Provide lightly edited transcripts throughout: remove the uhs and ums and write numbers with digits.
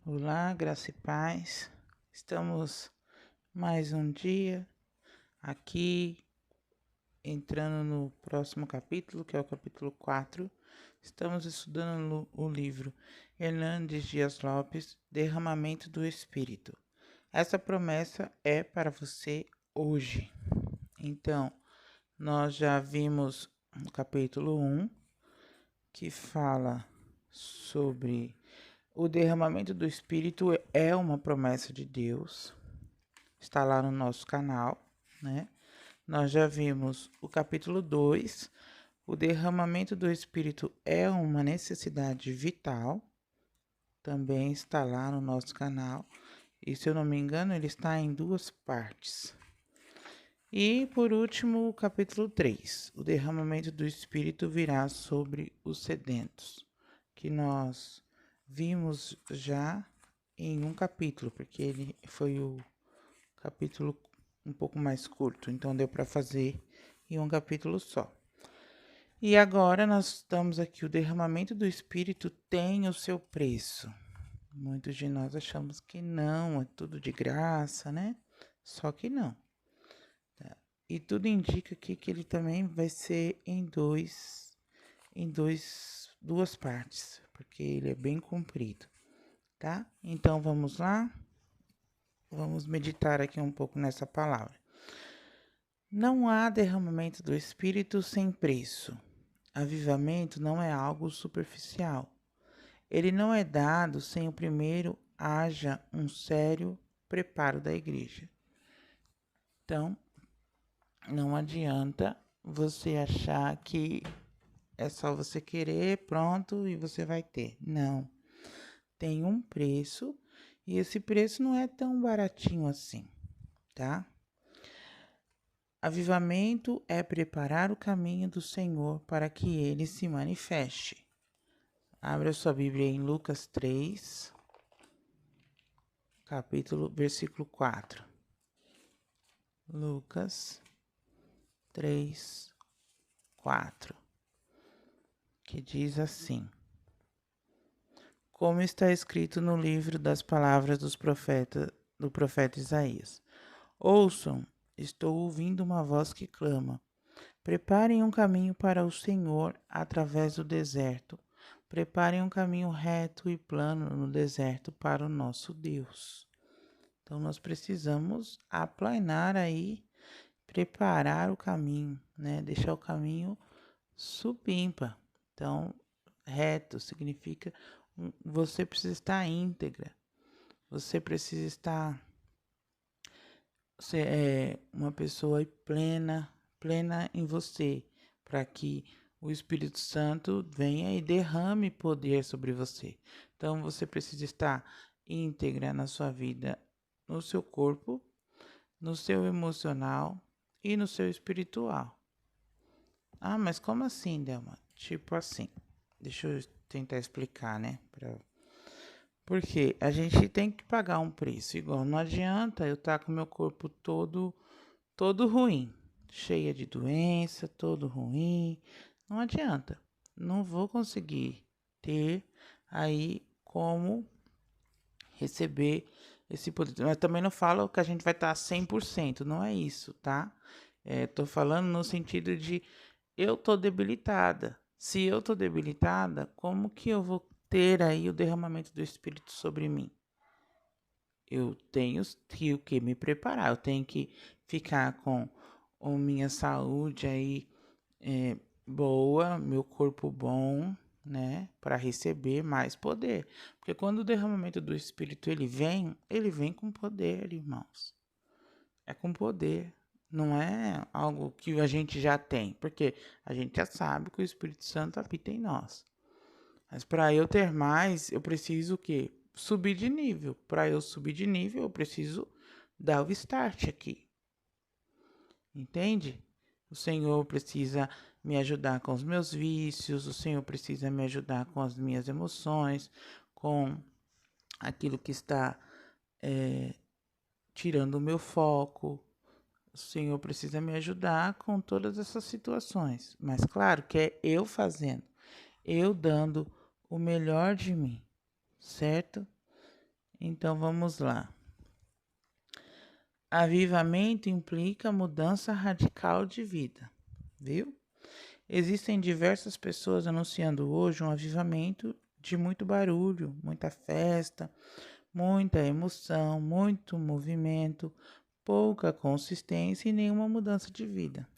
Olá, graça e paz. Estamos mais um dia aqui entrando no próximo capítulo, que é o capítulo 4. Estamos estudando o livro Hernandes Dias Lopes, Derramamento do Espírito. Essa promessa é para você hoje. Então, nós já vimos no capítulo 1, que fala sobre o derramamento do Espírito é uma promessa de Deus. Está lá no nosso canal, né? Nós já vimos o capítulo 2. O derramamento do Espírito é uma necessidade vital. Também está lá no nosso canal. E se eu não me engano, ele está em 2 partes. E por último, o capítulo 3. O derramamento do Espírito virá sobre os sedentos, que nós vimos já em um capítulo, porque ele foi o capítulo um pouco mais curto, então deu para fazer em um capítulo só. E agora nós estamos aqui, o derramamento do Espírito tem o seu preço. Muitos de nós achamos que não, é tudo de graça, né? Só que não. Tá? E tudo indica aqui que ele também vai ser em duas partes, porque ele é bem comprido, tá? Então vamos lá, vamos meditar aqui um pouco nessa palavra. Não há derramamento do Espírito sem preço. Avivamento não é algo superficial. Ele não é dado sem o primeiro haja um sério preparo da igreja. Então, não adianta você achar que é só você querer, pronto, e você vai ter. Não. Tem um preço e esse preço não é tão baratinho assim, tá? Avivamento é preparar o caminho do Senhor para que ele se manifeste. Abra sua Bíblia em Lucas 3, versículo 4. Lucas 3, 4. Que diz assim: Como está escrito no livro das palavras do profeta Isaías. Ouçam, estou ouvindo uma voz que clama. Preparem um caminho para o Senhor através do deserto. Preparem um caminho reto e plano no deserto para o nosso Deus. Então, nós precisamos aplanar aí, preparar o caminho, né? Deixar o caminho supimpa. Então, reto significa você precisa estar íntegra. Você precisa estar uma pessoa plena em você, para que o Espírito Santo venha e derrame poder sobre você. Então, você precisa estar íntegra na sua vida, no seu corpo, no seu emocional e no seu espiritual. Ah, mas como assim, Delma? Tipo assim, deixa eu tentar explicar, né? Porque a gente tem que pagar um preço, igual não adianta eu estar com meu corpo todo ruim, cheia de doença, todo ruim. Não adianta. Não vou conseguir ter aí como receber esse poder. Mas também não falo que a gente vai estar 100%, não é isso, tá? Tô falando no sentido de eu tô debilitada. Se eu tô debilitada, como que eu vou ter aí o derramamento do Espírito sobre mim? Eu tenho que me preparar, eu tenho que ficar com a minha saúde aí boa, meu corpo bom, né, para receber mais poder. Porque quando o derramamento do Espírito ele vem com poder, irmãos. É com poder. Não é algo que a gente já tem, porque a gente já sabe que o Espírito Santo habita em nós. Mas para eu ter mais, eu preciso o quê? Subir de nível. Para eu subir de nível, eu preciso dar o start aqui. Entende? O Senhor precisa me ajudar com os meus vícios, o Senhor precisa me ajudar com as minhas emoções, com aquilo que está tirando o meu foco. O Senhor precisa me ajudar com todas essas situações. Mas claro que é eu fazendo, eu dando o melhor de mim, certo? Então vamos lá. Avivamento implica mudança radical de vida, viu? Existem diversas pessoas anunciando hoje um avivamento de muito barulho, muita festa, muita emoção, muito movimento, pouca consistência e nenhuma mudança de vida.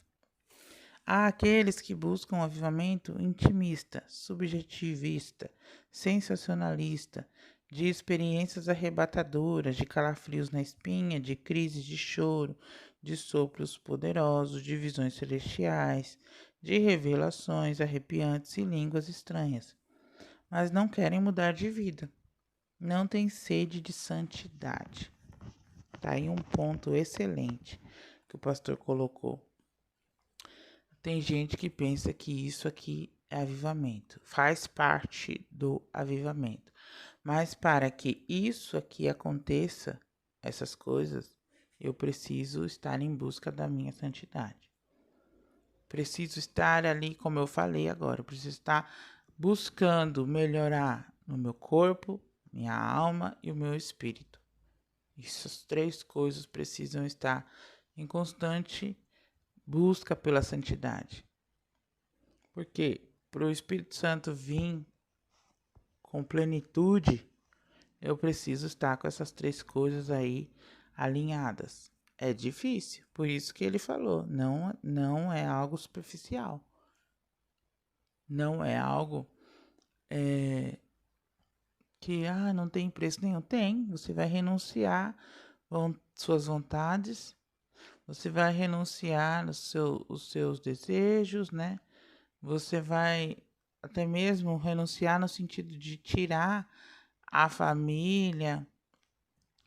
Há aqueles que buscam um avivamento intimista, subjetivista, sensacionalista, de experiências arrebatadoras, de calafrios na espinha, de crises de choro, de sopros poderosos, de visões celestiais, de revelações arrepiantes e línguas estranhas. Mas não querem mudar de vida. Não têm sede de santidade. Tá aí um ponto excelente que o pastor colocou. Tem gente que pensa que isso aqui é avivamento, faz parte do avivamento. Mas para que isso aqui aconteça, essas coisas, eu preciso estar em busca da minha santidade. Preciso estar ali, como eu falei agora, eu preciso estar buscando melhorar no meu corpo, minha alma e o meu espírito. Essas três coisas precisam estar em constante busca pela santidade. Porque para o Espírito Santo vir com plenitude, eu preciso estar com essas três coisas aí alinhadas. É difícil, por isso que ele falou, não é algo superficial. Não é algo que não tem preço nenhum. Tem, você vai renunciar suas vontades, você vai renunciar os seus desejos, né? Você vai até mesmo renunciar no sentido de tirar a família,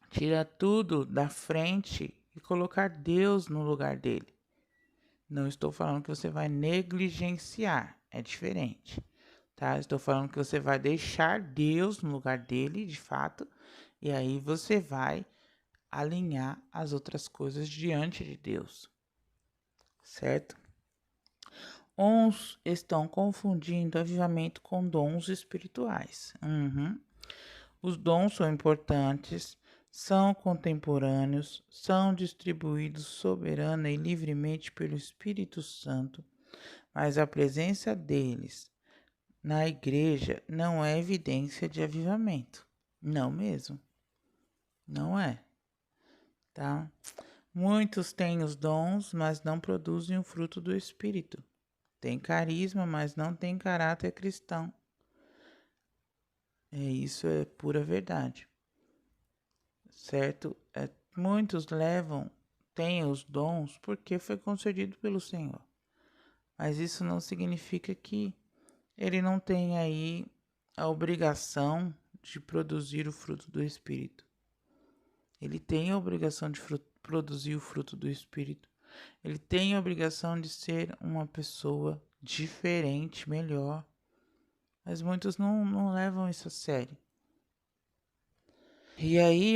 tirar tudo da frente e colocar Deus no lugar dele. Não estou falando que você vai negligenciar, é diferente, tá? Estou falando que você vai deixar Deus no lugar dele, de fato, e aí você vai alinhar as outras coisas diante de Deus, certo? Uns estão confundindo avivamento com dons espirituais. Os dons são importantes, são contemporâneos, são distribuídos soberana e livremente pelo Espírito Santo, mas a presença deles na igreja não é evidência de avivamento. Não mesmo. Não é. Tá? Muitos têm os dons, mas não produzem o fruto do Espírito. Tem carisma, mas não tem caráter cristão. Isso é pura verdade. Certo? Muitos têm os dons porque foi concedido pelo Senhor. Mas isso não significa que ele não tem aí a obrigação de produzir o fruto do Espírito. Ele tem a obrigação de produzir o fruto do Espírito. Ele tem a obrigação de ser uma pessoa diferente, melhor. Mas muitos não levam isso a sério. E aí,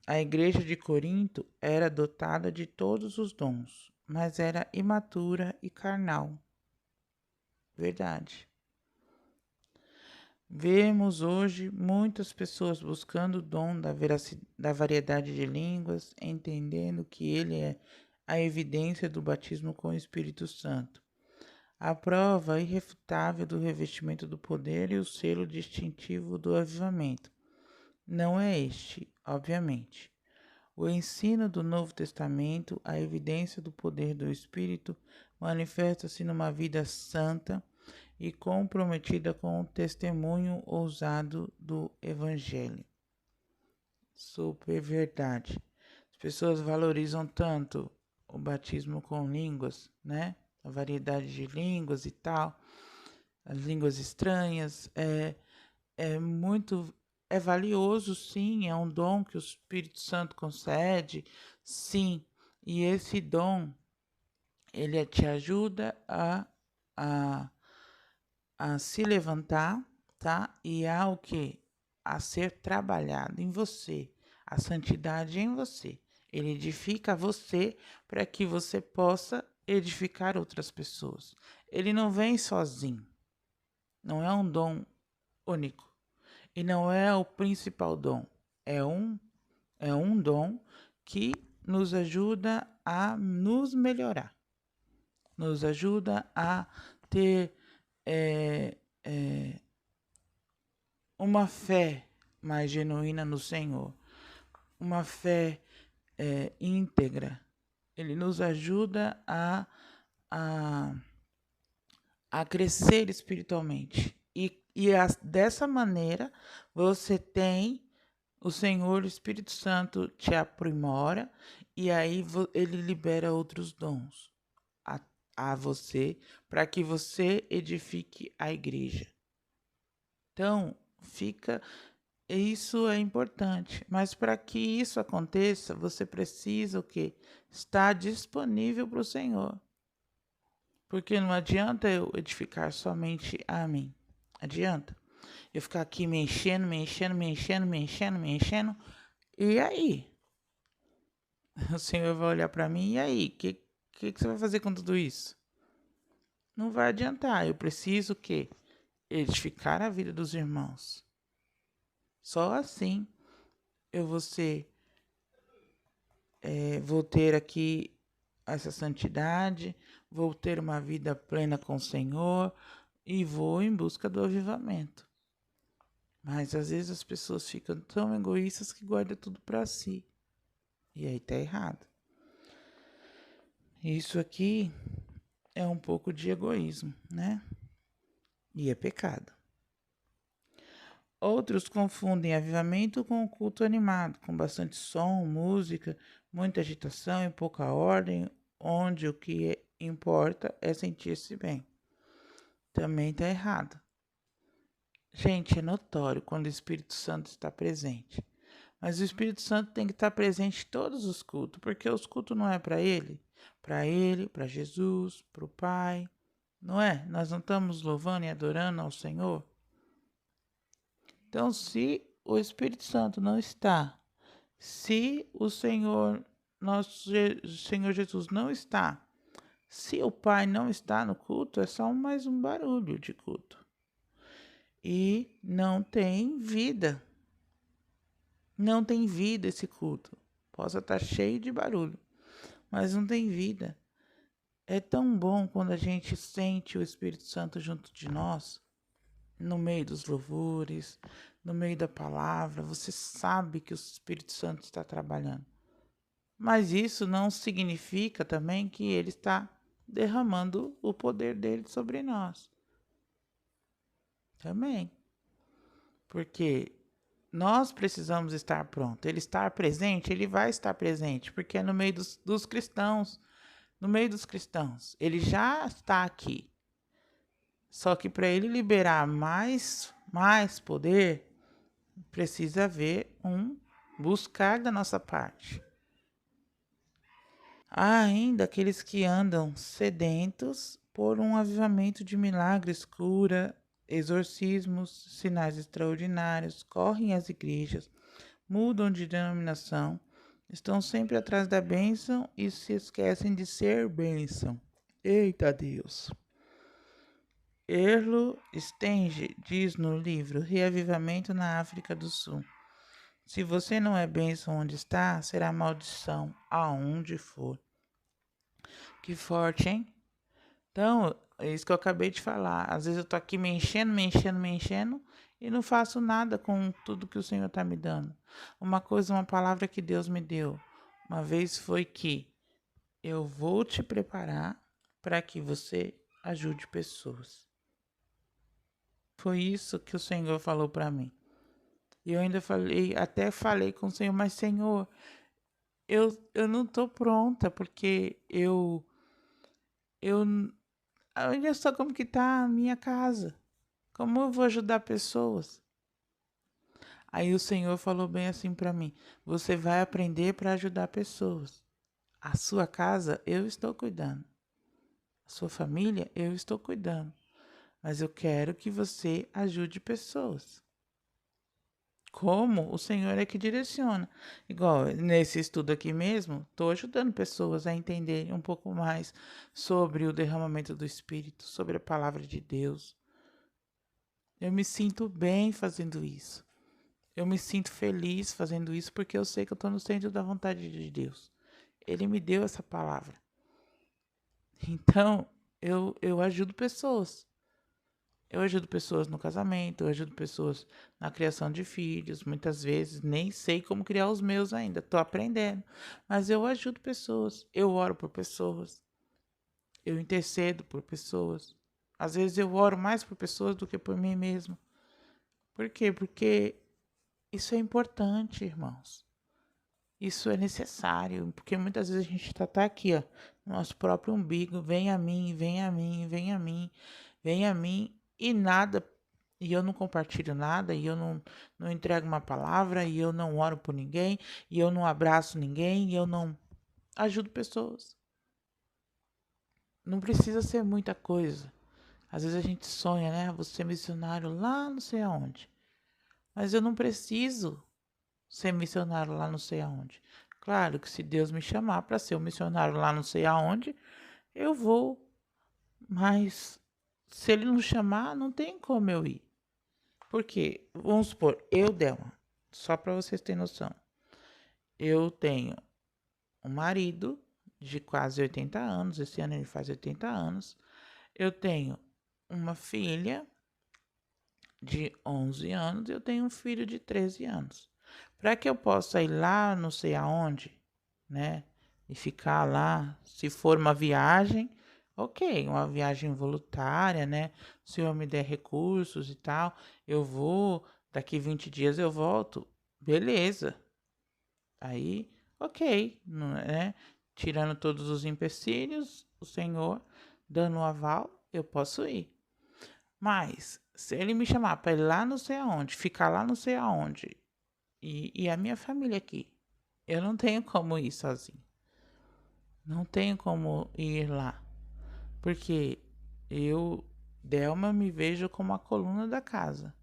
a igreja de Corinto era dotada de todos os dons, mas era imatura e carnal. Verdade. Vemos hoje muitas pessoas buscando o dom da variedade de línguas, entendendo que ele é a evidência do batismo com o Espírito Santo, a prova irrefutável do revestimento do poder e o selo distintivo do avivamento. Não é este, obviamente. O ensino do Novo Testamento, a evidência do poder do Espírito, manifesta-se numa vida santa e comprometida com o testemunho ousado do Evangelho. Super verdade. As pessoas valorizam tanto o batismo com línguas, né? A variedade de línguas e tal, as línguas estranhas, é valioso, sim, é um dom que o Espírito Santo concede, sim, e esse dom, ele te ajuda a se levantar, tá? E há o que? A ser trabalhado em você, a santidade em você. Ele edifica você para que você possa edificar outras pessoas. Ele não vem sozinho, não é um dom único e não é o principal dom. é um dom que nos ajuda a nos melhorar, nos ajuda a ter é, é, uma fé mais genuína no Senhor, uma fé íntegra. Ele nos ajuda a, a crescer espiritualmente. Dessa maneira, você tem o Senhor, o Espírito Santo te aprimora e aí ele libera outros dons a você para que você edifique a igreja. Então, isso é importante, mas para que isso aconteça, você precisa o quê? Estar disponível para o Senhor. Porque não adianta eu edificar somente a mim. Adianta. Eu ficar aqui me enchendo. E aí? O Senhor vai olhar para mim, e aí? O que você vai fazer com tudo isso? Não vai adiantar. Eu preciso o quê? Edificar a vida dos irmãos. Só assim eu vou ter aqui essa santidade, vou ter uma vida plena com o Senhor e vou em busca do avivamento. Mas às vezes as pessoas ficam tão egoístas que guardam tudo para si. E aí tá errado. Isso aqui é um pouco de egoísmo, né? E é pecado. Outros confundem avivamento com o culto animado, com bastante som, música, muita agitação e pouca ordem, onde o que importa é sentir-se bem. Também está errado. Gente, é notório quando o Espírito Santo está presente. Mas o Espírito Santo tem que estar presente em todos os cultos, porque os cultos não é para ele, para Jesus, para o Pai, não é? Nós não estamos louvando e adorando ao Senhor? Então, se o Espírito Santo não está, se o Senhor, Senhor Jesus não está, se o Pai não está no culto, é só mais um barulho de culto. E não tem vida. Não tem vida esse culto. Possa estar cheio de barulho, mas não tem vida. É tão bom quando a gente sente o Espírito Santo junto de nós, no meio dos louvores, no meio da palavra. Você sabe que o Espírito Santo está trabalhando. Mas isso não significa também que ele está derramando o poder dele sobre nós. Também. Porque nós precisamos estar prontos. Ele estar presente, ele vai estar presente, porque é no meio dos cristãos. No meio dos cristãos. Ele já está aqui. Só que para ele liberar mais poder, precisa haver um buscar da nossa parte. Há ainda aqueles que andam sedentos por um avivamento de milagres, cura, exorcismos, sinais extraordinários, correm às igrejas, mudam de denominação, estão sempre atrás da bênção e se esquecem de ser bênção. Eita Deus! Erlo Stenge diz no livro Reavivamento na África do Sul: se você não é bênção onde está, será maldição aonde for. Que forte, hein? Então, é isso que eu acabei de falar. Às vezes eu tô aqui me enchendo e não faço nada com tudo que o Senhor está me dando. Uma palavra que Deus me deu uma vez foi que eu vou te preparar para que você ajude pessoas. Foi isso que o Senhor falou para mim. E eu ainda até falei com o Senhor, mas Senhor, eu não tô pronta, porque olha só como que tá a minha casa. Como eu vou ajudar pessoas? Aí o Senhor falou bem assim para mim: você vai aprender para ajudar pessoas. A sua casa eu estou cuidando. A sua família eu estou cuidando. Mas eu quero que você ajude pessoas. Como o Senhor é que direciona. Igual nesse estudo aqui mesmo, estou ajudando pessoas a entenderem um pouco mais sobre o derramamento do Espírito, sobre a palavra de Deus. Eu me sinto bem fazendo isso. Eu me sinto feliz fazendo isso porque eu sei que eu estou no centro da vontade de Deus. Ele me deu essa palavra. Então, eu ajudo pessoas. Eu ajudo pessoas no casamento, eu ajudo pessoas na criação de filhos. Muitas vezes nem sei como criar os meus ainda, estou aprendendo. Mas eu ajudo pessoas, eu oro por pessoas, eu intercedo por pessoas. Às vezes eu oro mais por pessoas do que por mim mesmo. Por quê? Porque isso é importante, irmãos. Isso é necessário, porque muitas vezes a gente está aqui, ó, no nosso próprio umbigo, vem a mim, vem a mim, vem a mim, vem a mim, e nada, e eu não compartilho nada, e eu não entrego uma palavra, e eu não oro por ninguém, e eu não abraço ninguém, e eu não ajudo pessoas. Não precisa ser muita coisa. Às vezes a gente sonha, né? Vou ser missionário lá não sei aonde. Mas eu não preciso ser missionário lá não sei aonde. Claro que se Deus me chamar para ser um missionário lá não sei aonde, eu vou. Mas se ele não chamar, não tem como eu ir. Por quê? Vamos supor, eu, Delma, só para vocês terem noção. Eu tenho um marido de quase 80 anos, esse ano ele faz 80 anos. Eu tenho uma filha de 11 anos e eu tenho um filho de 13 anos. Para que eu possa ir lá, não sei aonde, né? E ficar lá, se for uma viagem, ok, uma viagem voluntária, né? Se o senhor me der recursos e tal, eu vou, daqui 20 dias eu volto, beleza. Aí, ok, né? Tirando todos os empecilhos, o senhor dando o aval, eu posso ir. Mas, se ele me chamar para ir lá não sei aonde, ficar lá não sei aonde, e a minha família aqui, eu não tenho como ir sozinho. Não tenho como ir lá. Porque eu, Delma, me vejo como a coluna da casa.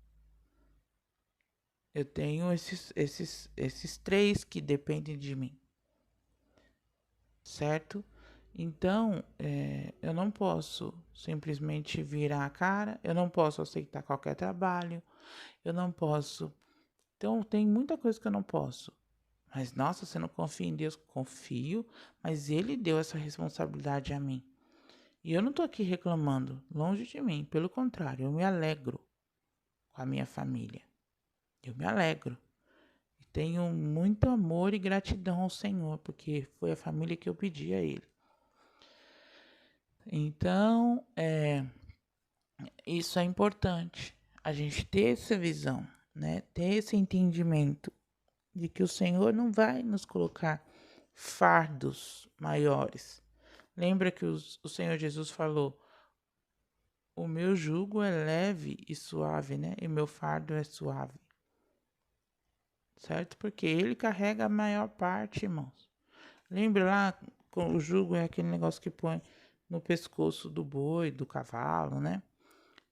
Eu tenho esses três que dependem de mim. Certo? Então, eu não posso simplesmente virar a cara, eu não posso aceitar qualquer trabalho, eu não posso. Então, tem muita coisa que eu não posso. Mas, nossa, você não confia em Deus? Confio, mas Ele deu essa responsabilidade a mim. E eu não tô aqui reclamando, longe de mim. Pelo contrário, eu me alegro com a minha família. Eu me alegro. E tenho muito amor e gratidão ao Senhor, porque foi a família que eu pedi a Ele. Então, isso é importante. A gente ter essa visão, né? Ter esse entendimento de que o Senhor não vai nos colocar fardos maiores. Lembra que o Senhor Jesus falou: o meu jugo é leve e suave, né? E o meu fardo é suave. Certo? Porque ele carrega a maior parte, irmãos. Lembra lá, o jugo é aquele negócio que põe no pescoço do boi, do cavalo, né?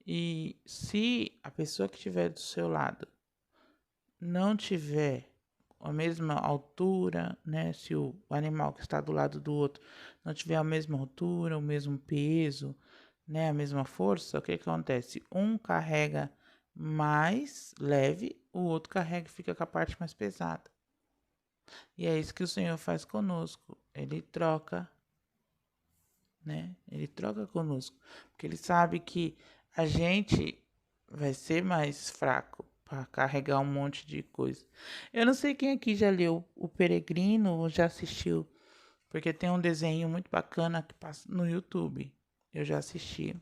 E se a pessoa que estiver do seu lado não tiver a mesma altura, né? Se o animal que está do lado do outro não tiver a mesma altura, o mesmo peso, né? A mesma força, o que acontece? Um carrega mais leve, o outro carrega e fica com a parte mais pesada. E é isso que o Senhor faz conosco. Ele troca, né? Ele troca conosco, porque ele sabe que a gente vai ser mais fraco para carregar um monte de coisa. Eu não sei quem aqui já leu O Peregrino ou já assistiu, porque tem um desenho muito bacana que passa no YouTube. Eu já assisti.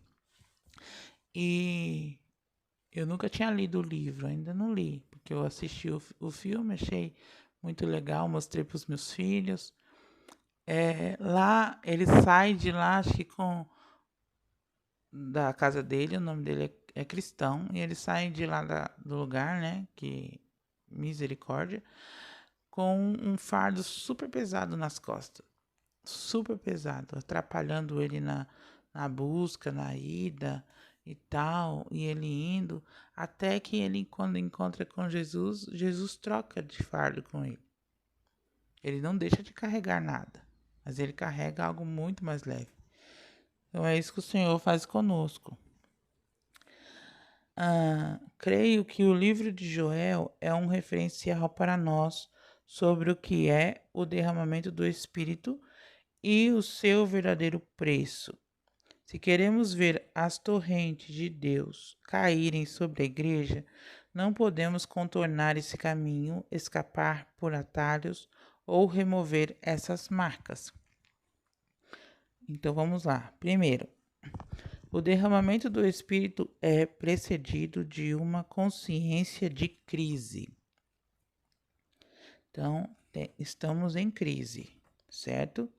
E eu nunca tinha lido o livro, ainda não li, porque eu assisti o filme, achei muito legal, mostrei para os meus filhos. Lá, ele sai de lá, acho que da casa dele, o nome dele é Cristão, e ele sai de lá do lugar, né, que misericórdia, com um fardo super pesado nas costas, super pesado, atrapalhando ele na busca, na ida e tal, e ele indo, até que ele, quando encontra com Jesus, Jesus troca de fardo com ele. Ele não deixa de carregar nada, mas ele carrega algo muito mais leve. Então é isso que o Senhor faz conosco. creio que o livro de Joel é um referencial para nós sobre o que é o derramamento do Espírito e o seu verdadeiro preço. Se queremos ver as torrentes de Deus caírem sobre a igreja, não podemos contornar esse caminho, escapar por atalhos ou remover essas marcas. Então vamos lá. Primeiro, o derramamento do Espírito é precedido de uma consciência de crise. Então, estamos em crise, certo?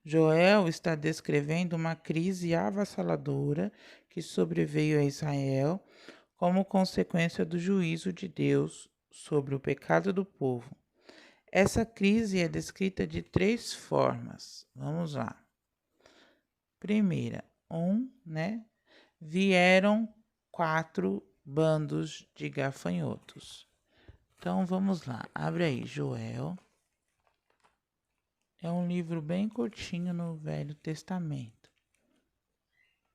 Joel está descrevendo uma crise avassaladora que sobreveio a Israel como consequência do juízo de Deus sobre o pecado do povo. Essa crise é descrita de 3 formas. Vamos lá. Primeira, vieram 4 bandos de gafanhotos. Então vamos lá, abre aí, Joel. É um livro bem curtinho no Velho Testamento.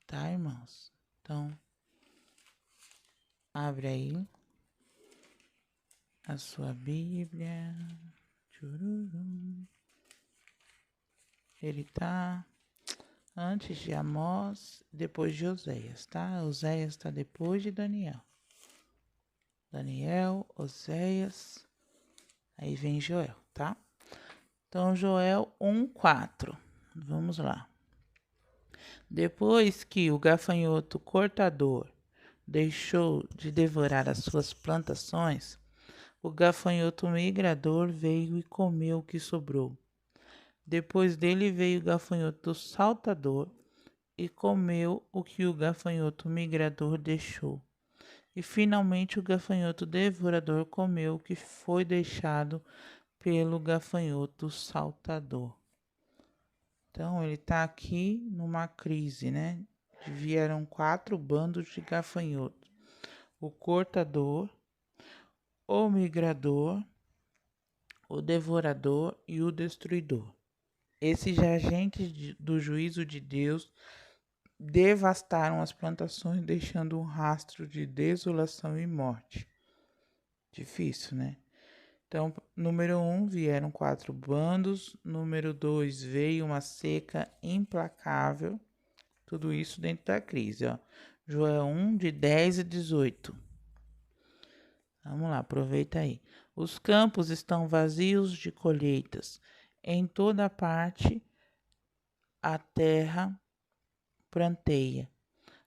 Tá, irmãos? Então, abre aí a sua Bíblia. Ele tá antes de Amós, depois de Oséias, tá? Oséias está depois de Daniel. Daniel, Oséias, aí vem Joel, tá? Então, Joel 1:4. Vamos lá. Depois que o gafanhoto cortador deixou de devorar as suas plantações, o gafanhoto migrador veio e comeu o que sobrou. Depois dele veio o gafanhoto saltador e comeu o que o gafanhoto migrador deixou. E finalmente o gafanhoto devorador comeu o que foi deixado pelo gafanhoto saltador. Então, ele está aqui numa crise, né? Vieram 4 bandos de gafanhotos. O cortador, o migrador, o devorador e o destruidor. Esses agentes do juízo de Deus devastaram as plantações, deixando um rastro de desolação e morte. Difícil, né? Então, número 1, vieram 4 bandos. Número 2, veio uma seca implacável. Tudo isso dentro da crise, ó. Joel 1, de 10 a 18. Vamos lá, aproveita aí. Os campos estão vazios de colheitas. Em toda parte a terra pranteia.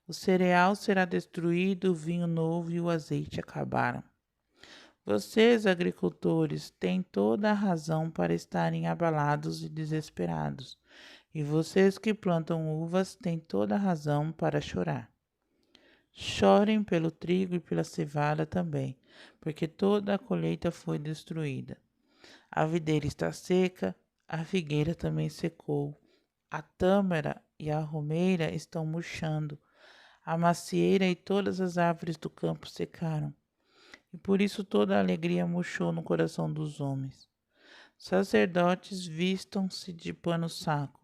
O cereal será destruído, o vinho novo e o azeite acabaram. Vocês, agricultores, têm toda a razão para estarem abalados e desesperados. E vocês que plantam uvas têm toda a razão para chorar. Chorem pelo trigo e pela cevada também, porque toda a colheita foi destruída. A videira está seca, a figueira também secou. A tâmara e a romeira estão murchando. A macieira e todas as árvores do campo secaram. E por isso toda a alegria murchou no coração dos homens. Sacerdotes, vistam-se de pano saco.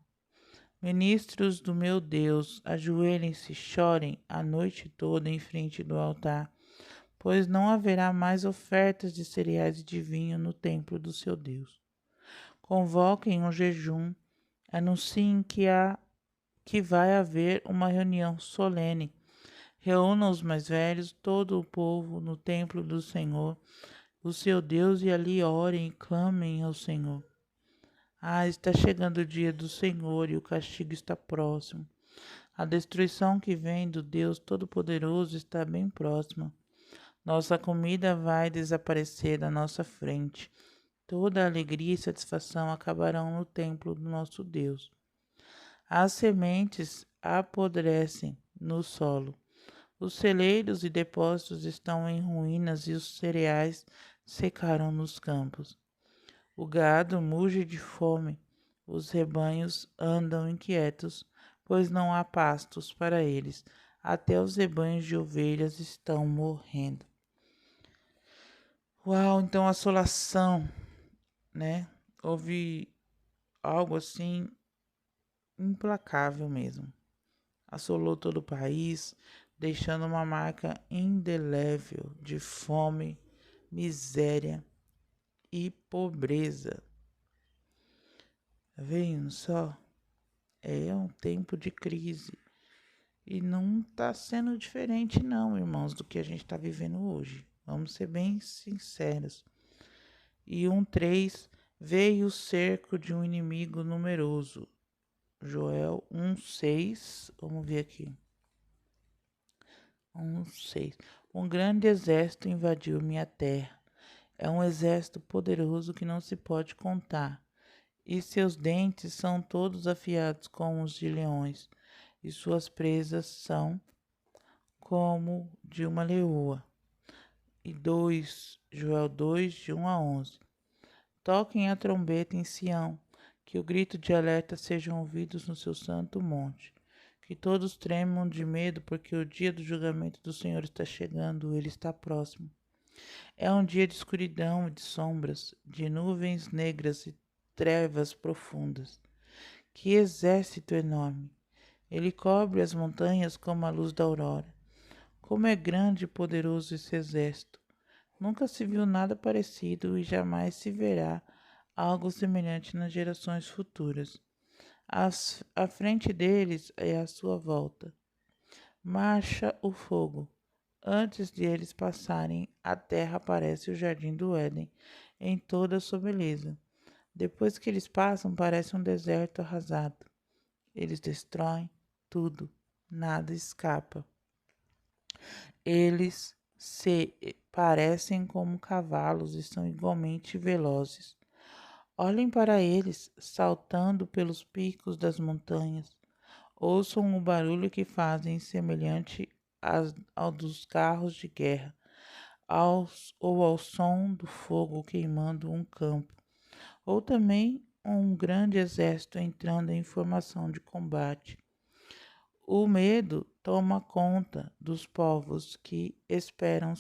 Ministros do meu Deus, ajoelhem-se, chorem a noite toda em frente do altar, pois não haverá mais ofertas de cereais e de vinho no templo do seu Deus. Convoquem um jejum, anunciem que vai haver uma reunião solene. Reúnam os mais velhos, todo o povo, no templo do Senhor, o seu Deus, e ali orem e clamem ao Senhor. Está chegando o dia do Senhor e o castigo está próximo. A destruição que vem do Deus Todo-Poderoso está bem próxima. Nossa comida vai desaparecer da nossa frente. Toda a alegria e satisfação acabarão no templo do nosso Deus. As sementes apodrecem no solo. Os celeiros e depósitos estão em ruínas e os cereais secaram nos campos. O gado muge de fome, os rebanhos andam inquietos, pois não há pastos para eles. Até os rebanhos de ovelhas estão morrendo. Uau, então assolação, né? Houve algo assim implacável mesmo. Assolou todo o país, deixando uma marca indelével de fome, miséria e pobreza. Tá vendo só? É um tempo de crise. E não está sendo diferente não, irmãos, do que a gente está vivendo hoje. Vamos ser bem sinceros. E 1:3, veio o cerco de um inimigo numeroso. Joel 1:6, vamos ver aqui. 1:6. Um grande exército invadiu minha terra. É um exército poderoso que não se pode contar. E seus dentes são todos afiados como os de leões, e suas presas são como de uma leoa. E 2, Joel 2, de 1-11. Toquem a trombeta em Sião, que o grito de alerta sejam ouvidos no seu santo monte. Que todos tremam de medo, porque o dia do julgamento do Senhor está chegando, ele está próximo. É um dia de escuridão e de sombras, de nuvens negras e trevas profundas. Que exército enorme! Ele cobre as montanhas como a luz da aurora. Como é grande e poderoso esse exército! Nunca se viu nada parecido e jamais se verá algo semelhante nas gerações futuras. À frente deles é a sua volta. Marcha o fogo. Antes de eles passarem, a terra parece o jardim do Éden, em toda a sua beleza. Depois que eles passam, parece um deserto arrasado. Eles destroem tudo, nada escapa. Eles se parecem como cavalos e são igualmente velozes. Olhem para eles, saltando pelos picos das montanhas. Ouçam o barulho que fazem, semelhante ao dos carros de guerra, ou ao som do fogo queimando um campo, ou também um grande exército entrando em formação de combate. O medo toma conta dos povos que esperam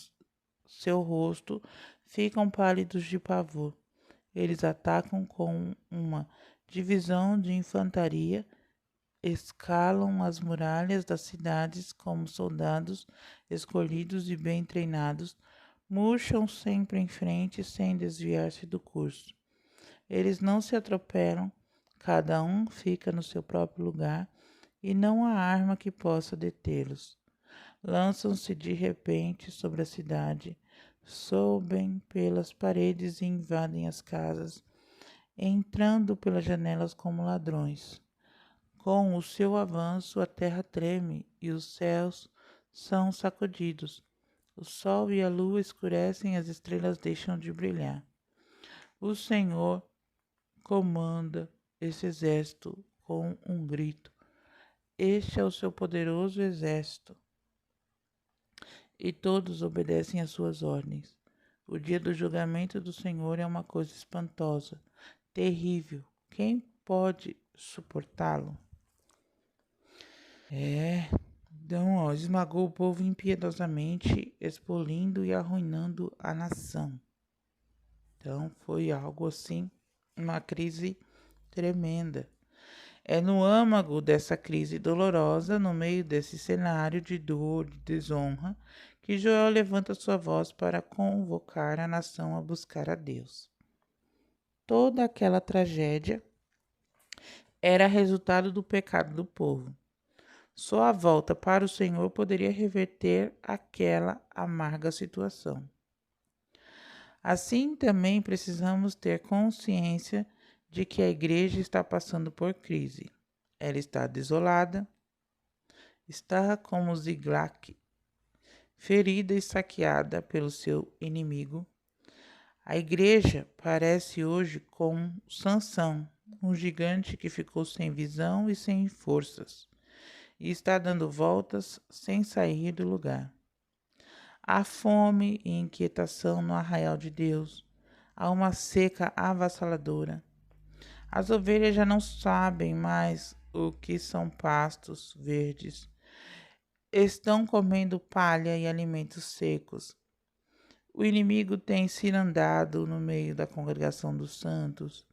seu rosto, ficam pálidos de pavor. Eles atacam com uma divisão de infantaria, escalam as muralhas das cidades como soldados escolhidos e bem treinados, murcham sempre em frente sem desviar-se do curso. Eles não se atropelam, cada um fica no seu próprio lugar e não há arma que possa detê-los. Lançam-se de repente sobre a cidade, sobem pelas paredes e invadem as casas, entrando pelas janelas como ladrões. Com o seu avanço, a terra treme e os céus são sacudidos. O sol e a lua escurecem, as estrelas deixam de brilhar. O Senhor comanda esse exército com um grito. Este é o seu poderoso exército, e todos obedecem às suas ordens. O dia do julgamento do Senhor é uma coisa espantosa, terrível. Quem pode suportá-lo? Então, esmagou o povo impiedosamente, expolindo e arruinando a nação. Então, foi algo assim, uma crise tremenda. É no âmago dessa crise dolorosa, no meio desse cenário de dor, de desonra, que Joel levanta sua voz para convocar a nação a buscar a Deus. Toda aquela tragédia era resultado do pecado do povo. Só a volta para o Senhor poderia reverter aquela amarga situação. Assim, também precisamos ter consciência de que a igreja está passando por crise. Ela está desolada, está como Ziklag, ferida e saqueada pelo seu inimigo. A igreja parece hoje com Sansão, um gigante que ficou sem visão e sem forças, e está dando voltas sem sair do lugar. Há fome e inquietação no arraial de Deus. Há uma seca avassaladora. As ovelhas já não sabem mais o que são pastos verdes. Estão comendo palha e alimentos secos. O inimigo tem cirandado no meio da congregação dos santos.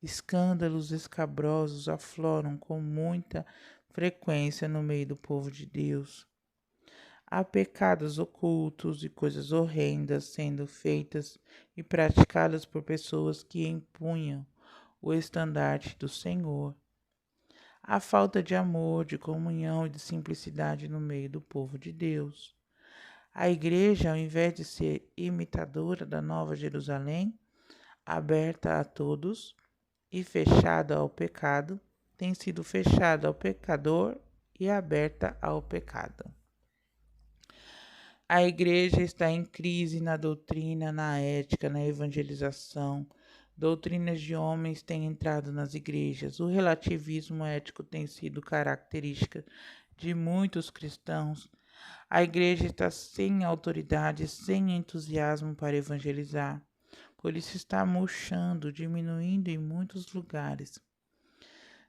Escândalos escabrosos afloram com muita frequência no meio do povo de Deus. Há pecados ocultos e coisas horrendas sendo feitas e praticadas por pessoas que empunham o estandarte do Senhor. Há falta de amor, de comunhão e de simplicidade no meio do povo de Deus. A igreja, ao invés de ser imitadora da Nova Jerusalém, aberta a todos e fechada ao pecado, tem sido fechada ao pecador e aberta ao pecado. A igreja está em crise na doutrina, na ética, na evangelização. Doutrinas de homens têm entrado nas igrejas. O relativismo ético tem sido característica de muitos cristãos. A igreja está sem autoridade, sem entusiasmo para evangelizar. Por isso está murchando, diminuindo em muitos lugares.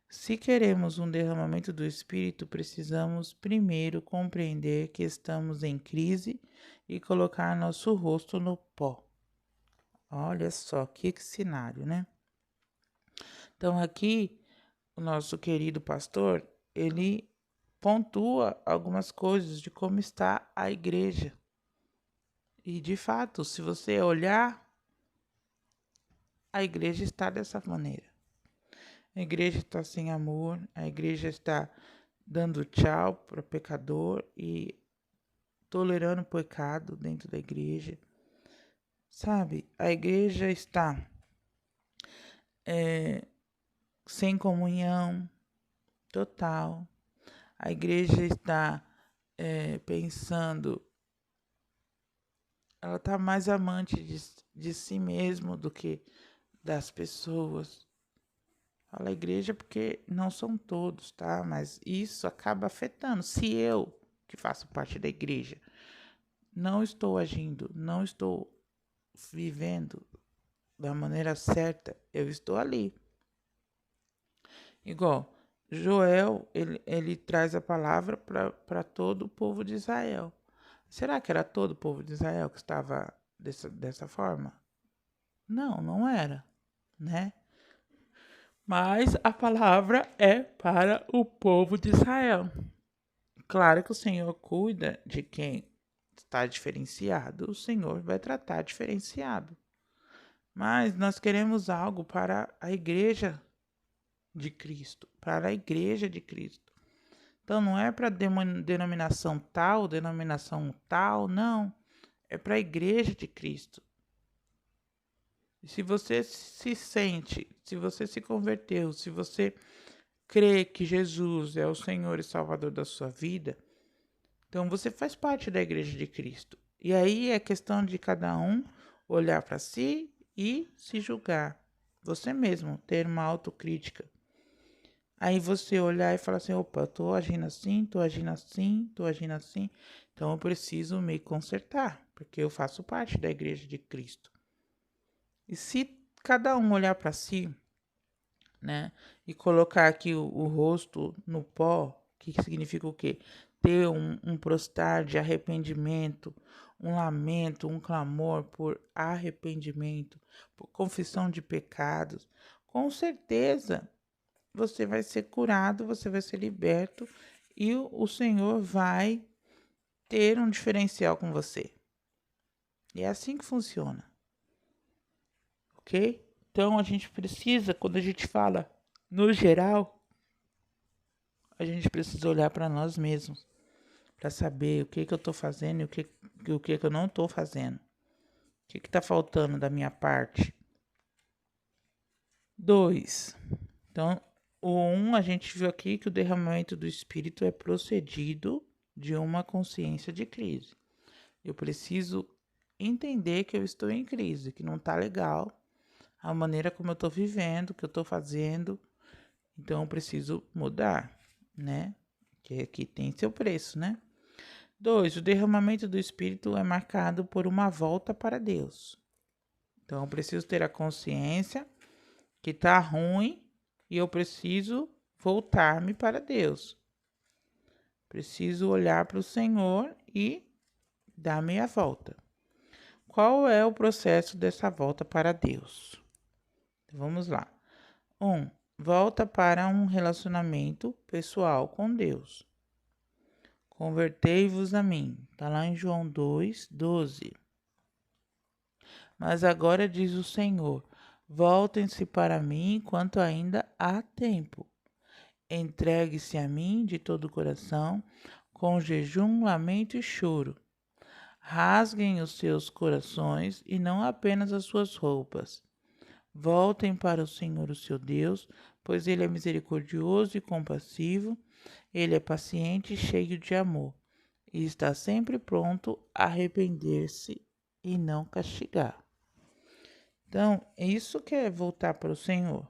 Se queremos um derramamento do Espírito, precisamos primeiro compreender que estamos em crise e colocar nosso rosto no pó. Olha só que cenário, né? Então aqui, o nosso querido pastor, ele pontua algumas coisas de como está a igreja. E de fato, se você olhar, a igreja está dessa maneira. A igreja está sem amor, a igreja está dando tchau para o pecador e tolerando o pecado dentro da igreja. Sabe, a igreja está sem comunhão total. A igreja está pensando, ela está mais amante de si mesmo do que das pessoas. Fala igreja porque não são todos, tá? Mas isso acaba afetando. Se eu, que faço parte da igreja, não estou agindo, não estou vivendo da maneira certa, eu estou ali. Igual, Joel, ele traz a palavra para todo o povo de Israel. Será que era todo o povo de Israel que estava dessa forma? Não, não era, né? Mas a palavra é para o povo de Israel. Claro que o Senhor cuida de quem está diferenciado, o Senhor vai tratar diferenciado. Mas nós queremos algo para a igreja de Cristo, para a igreja de Cristo. Então não é para denominação tal, não. É para a igreja de Cristo. E se você se sente, se você se converteu, se você crê que Jesus é o Senhor e Salvador da sua vida, então você faz parte da igreja de Cristo. E aí é questão de cada um olhar para si e se julgar. Você mesmo ter uma autocrítica. Aí você olhar e falar assim, opa, eu tô agindo assim, tô agindo assim, tô agindo assim. Então eu preciso me consertar, porque eu faço parte da igreja de Cristo. E se cada um olhar para si, né, e colocar aqui o rosto no pó, que significa o quê? Ter um prostrar de arrependimento, um lamento, um clamor por arrependimento, por confissão de pecados, com certeza você vai ser curado, você vai ser liberto e o Senhor vai ter um diferencial com você. E é assim que funciona. Ok? Então a gente precisa, quando a gente fala no geral, a gente precisa olhar para nós mesmos, para saber o que eu estou fazendo e o que eu não estou fazendo. O que está faltando da minha parte? 2. Então, a gente viu aqui que o derramamento do Espírito é procedido de uma consciência de crise. Eu preciso entender que eu estou em crise, que não está legal a maneira como eu estou vivendo, o que eu estou fazendo. Então, eu preciso mudar, né? Que aqui tem seu preço, né? 2. O derramamento do Espírito é marcado por uma volta para Deus. Então, eu preciso ter a consciência que está ruim e eu preciso voltar-me para Deus. Preciso olhar para o Senhor e dar meia volta. Qual é o processo dessa volta para Deus? Vamos lá. 1. Volta para um relacionamento pessoal com Deus. Convertei-vos a mim. Está lá em João 2:12. Mas agora diz o Senhor: voltem-se para mim enquanto ainda há tempo. Entregue-se a mim de todo o coração, com jejum, lamento e choro. Rasguem os seus corações e não apenas as suas roupas. Voltem para o Senhor, o seu Deus, pois ele é misericordioso e compassivo, ele é paciente e cheio de amor, e está sempre pronto a arrepender-se e não castigar. Então, isso que é voltar para o Senhor.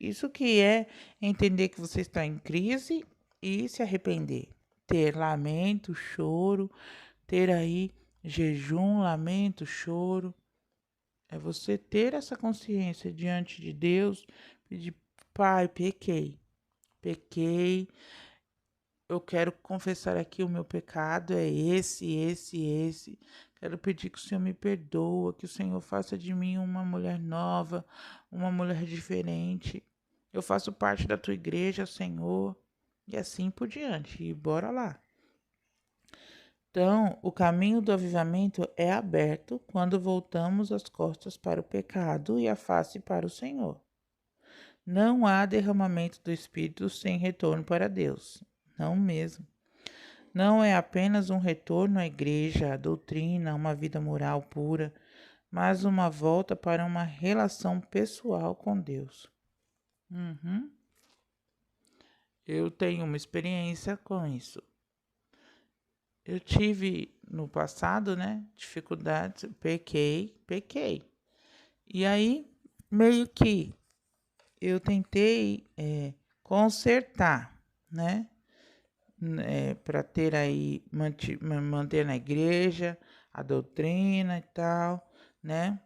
Isso que é entender que você está em crise e se arrepender. Ter lamento, choro, ter aí jejum, lamento, choro. É você ter essa consciência diante de Deus, pedir, Pai, pequei, eu quero confessar aqui o meu pecado, é esse. Quero pedir que o Senhor me perdoa, que o Senhor faça de mim uma mulher nova, uma mulher diferente. Eu faço parte da tua igreja, Senhor, e assim por diante. E bora lá. Então, o caminho do avivamento é aberto quando voltamos as costas para o pecado e a face para o Senhor. Não há derramamento do Espírito sem retorno para Deus. Não mesmo. Não é apenas um retorno à igreja, à doutrina, a uma vida moral pura, mas uma volta para uma relação pessoal com Deus. Eu tenho uma experiência com isso. Eu tive no passado, né, dificuldades, pequei. E aí, meio que eu tentei consertar, né, para ter aí, manter na igreja a doutrina e tal, né,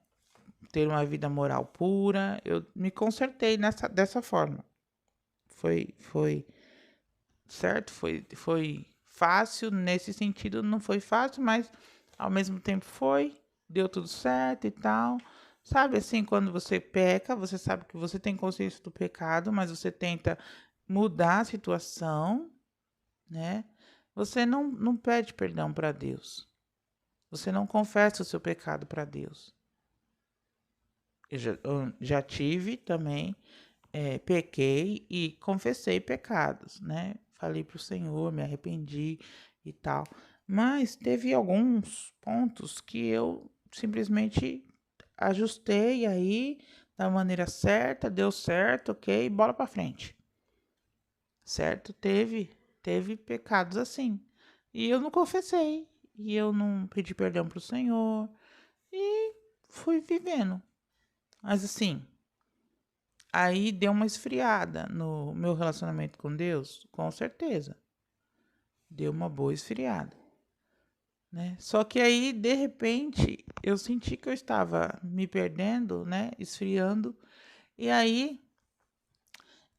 ter uma vida moral pura. Eu me consertei dessa forma. Foi certo? Foi fácil nesse sentido, não foi fácil, mas ao mesmo tempo deu tudo certo e tal. Sabe assim, quando você peca, você sabe que você tem consciência do pecado, mas você tenta mudar a situação, né? Você não pede perdão para Deus. Você não confessa o seu pecado para Deus. Eu já tive também, pequei e confessei pecados, né? Falei para o Senhor, me arrependi e tal. Mas teve alguns pontos que eu simplesmente ajustei aí da maneira certa, deu certo, ok, bola para frente. Certo? Teve pecados assim. E eu não confessei, e eu não pedi perdão para o Senhor, e fui vivendo. Mas assim, aí deu uma esfriada no meu relacionamento com Deus, com certeza. Deu uma boa esfriada, né? Só que aí, de repente, eu senti que eu estava me perdendo, né? Esfriando. E aí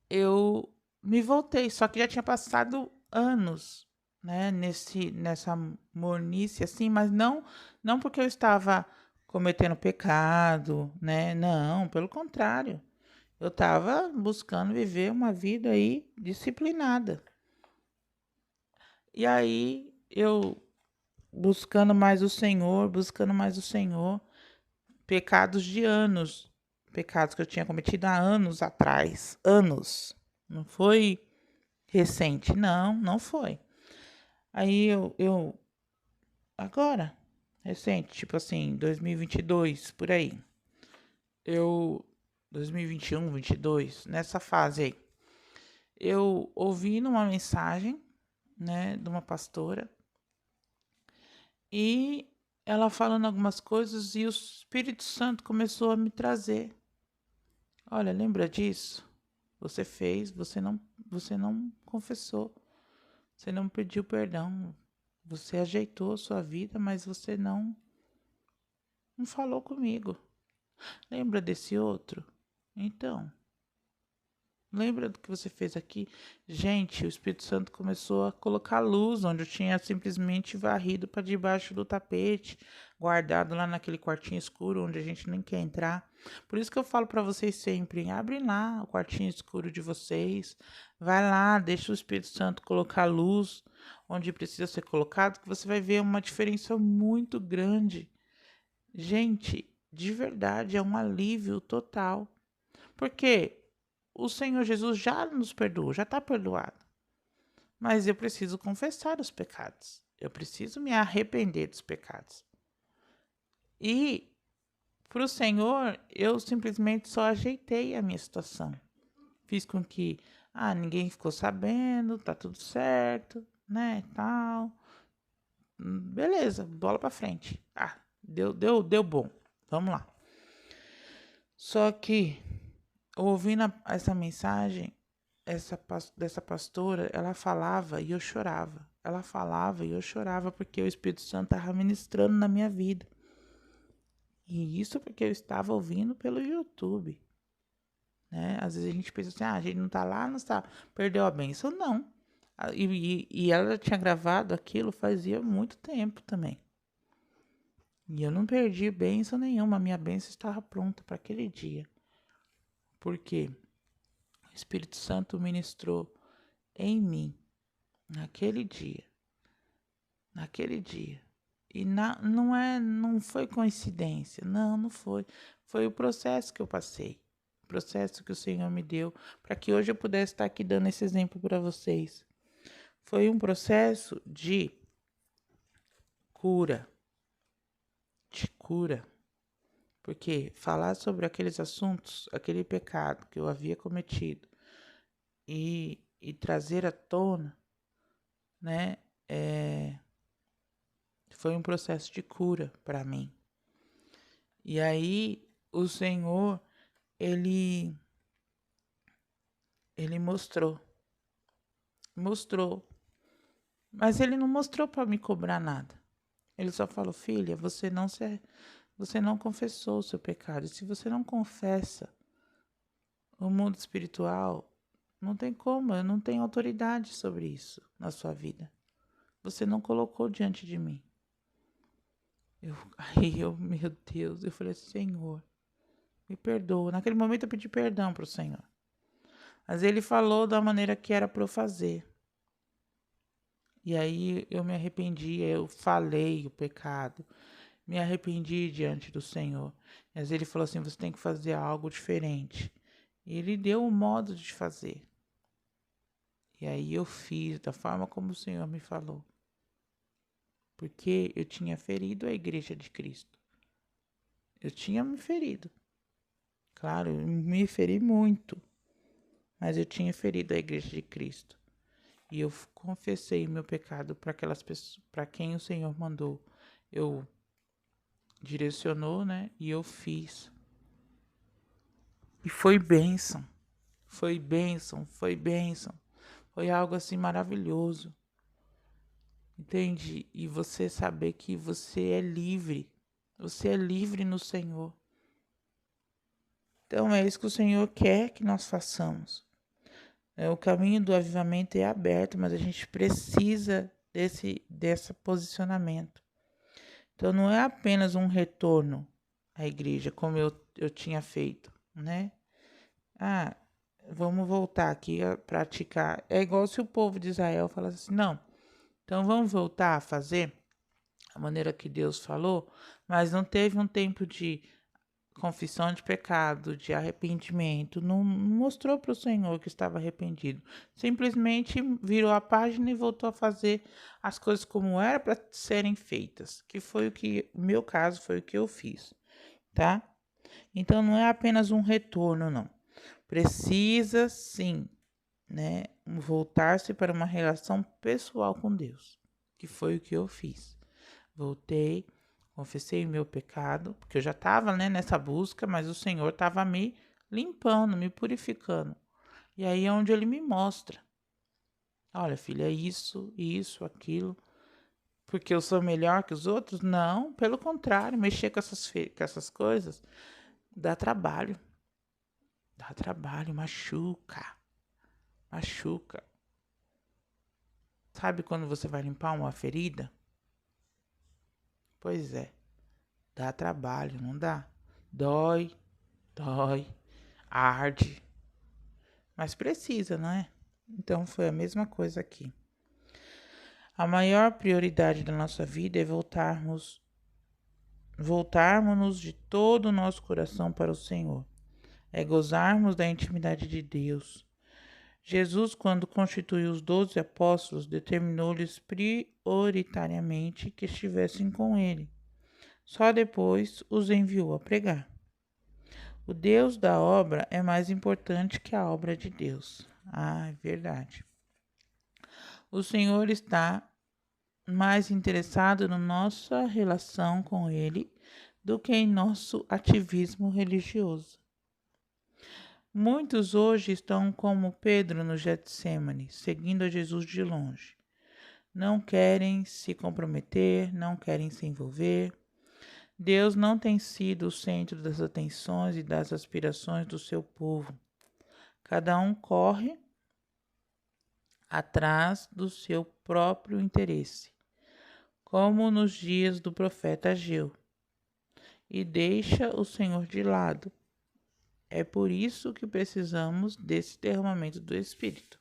eu me voltei, só que já tinha passado anos, né? Nessa mornice assim, mas não porque eu estava cometendo pecado, né? Não, pelo contrário. Eu estava buscando viver uma vida aí disciplinada. E aí eu buscando mais o Senhor, pecados de anos, pecados que eu tinha cometido há anos atrás, anos. Não foi recente, não foi. Aí agora, recente, tipo assim, 2022, por aí. Eu 2021, 22, nessa fase aí. Eu ouvi numa mensagem, né, de uma pastora, e ela falando algumas coisas e o Espírito Santo começou a me trazer. Olha, lembra disso? Você fez, você não confessou, você não pediu perdão, você ajeitou a sua vida, mas você não falou comigo. Lembra desse outro? Então, Lembra do que você fez aqui? Gente, o Espírito Santo começou a colocar luz onde eu tinha simplesmente varrido para debaixo do tapete, guardado lá naquele quartinho escuro onde a gente nem quer entrar. Por isso que eu falo para vocês sempre, abre lá o quartinho escuro de vocês, vai lá, deixa o Espírito Santo colocar luz onde precisa ser colocado, que você vai ver uma diferença muito grande. Gente, de verdade, é um alívio total. Porque o Senhor Jesus já nos perdoou, já está perdoado. Mas eu preciso confessar os pecados. Eu preciso me arrepender dos pecados. E para o Senhor, eu simplesmente só ajeitei a minha situação. Fiz com que, ninguém ficou sabendo, tá tudo certo, né, tal. Beleza, bola para frente. Deu bom. Vamos lá. Só que, ouvindo essa mensagem, dessa pastora, ela falava e eu chorava. Ela falava e eu chorava porque o Espírito Santo estava ministrando na minha vida. E isso porque eu estava ouvindo pelo YouTube. Né? Às vezes a gente pensa assim, a gente não está lá, não está, perdeu a bênção. Não. E ela tinha gravado aquilo fazia muito tempo também. E eu não perdi bênção nenhuma, a minha bênção estava pronta para aquele dia. Por quê? O Espírito Santo ministrou em mim naquele dia. E não foi coincidência, não foi. Foi o processo que eu passei, o processo que o Senhor me deu, para que hoje eu pudesse estar aqui dando esse exemplo para vocês. Foi um processo de cura, porque falar sobre aqueles assuntos, aquele pecado que eu havia cometido e trazer à tona, né, foi um processo de cura para mim. E aí o Senhor, ele mostrou, mas ele não mostrou para me cobrar nada. Ele só falou, filha, você não confessou o seu pecado. E se você não confessa o mundo espiritual, não tem como, eu não tenho autoridade sobre isso na sua vida. Você não colocou diante de mim. Meu Deus, eu falei, Senhor, me perdoa. Naquele momento eu pedi perdão para o Senhor. Mas ele falou da maneira que era para eu fazer. E aí eu me arrependi, eu falei o pecado, me arrependi diante do Senhor. Mas ele falou assim, você tem que fazer algo diferente. E ele deu um modo de fazer. E aí eu fiz da forma como o Senhor me falou. Porque eu tinha ferido a igreja de Cristo. Eu tinha me ferido. Claro, eu me feri muito. Mas eu tinha ferido a igreja de Cristo. E eu confessei meu pecado para aquelas pessoas, para quem o Senhor mandou. Eu direcionou, né? E eu fiz. E foi bênção. Foi bênção, foi bênção. Foi algo assim maravilhoso. Entende? E você saber que você é livre. Você é livre no Senhor. Então é isso que o Senhor quer que nós façamos. O caminho do avivamento é aberto, mas a gente precisa desse posicionamento. Então não é apenas um retorno à igreja, como eu tinha feito, né? Vamos voltar aqui a praticar. É igual se o povo de Israel falasse assim, não, então vamos voltar a fazer a maneira que Deus falou, mas não teve um tempo de confissão de pecado, de arrependimento, não mostrou para o Senhor que estava arrependido. Simplesmente virou a página e voltou a fazer as coisas como era para serem feitas, que foi o meu caso, foi o que eu fiz, tá? Então não é apenas um retorno, não. Precisa sim, né, voltar-se para uma relação pessoal com Deus, que foi o que eu fiz. Voltei, confessei o meu pecado, porque eu já estava, né, nessa busca, mas o Senhor estava me limpando, me purificando. E aí é onde Ele me mostra. Olha, filha, isso, aquilo. Porque eu sou melhor que os outros? Não, pelo contrário, mexer com essas coisas dá trabalho. Dá trabalho, machuca. machuca. Sabe quando você vai limpar uma ferida? Pois é, dá trabalho, não dá? Dói, arde, mas precisa, não é? Então foi a mesma coisa aqui. A maior prioridade da nossa vida é voltarmos-nos de todo o nosso coração para o Senhor. É gozarmos da intimidade de Deus. Jesus, quando constituiu os 12 apóstolos, determinou-lhes prioritariamente que estivessem com ele. Só depois os enviou a pregar. O Deus da obra é mais importante que a obra de Deus. Ah, é verdade. O Senhor está mais interessado na nossa relação com Ele do que em nosso ativismo religioso. Muitos hoje estão como Pedro no Getsêmani, seguindo a Jesus de longe. Não querem se comprometer, não querem se envolver. Deus não tem sido o centro das atenções e das aspirações do seu povo. Cada um corre atrás do seu próprio interesse, como nos dias do profeta Ageu, e deixa o Senhor de lado. É por isso que precisamos desse derramamento do Espírito.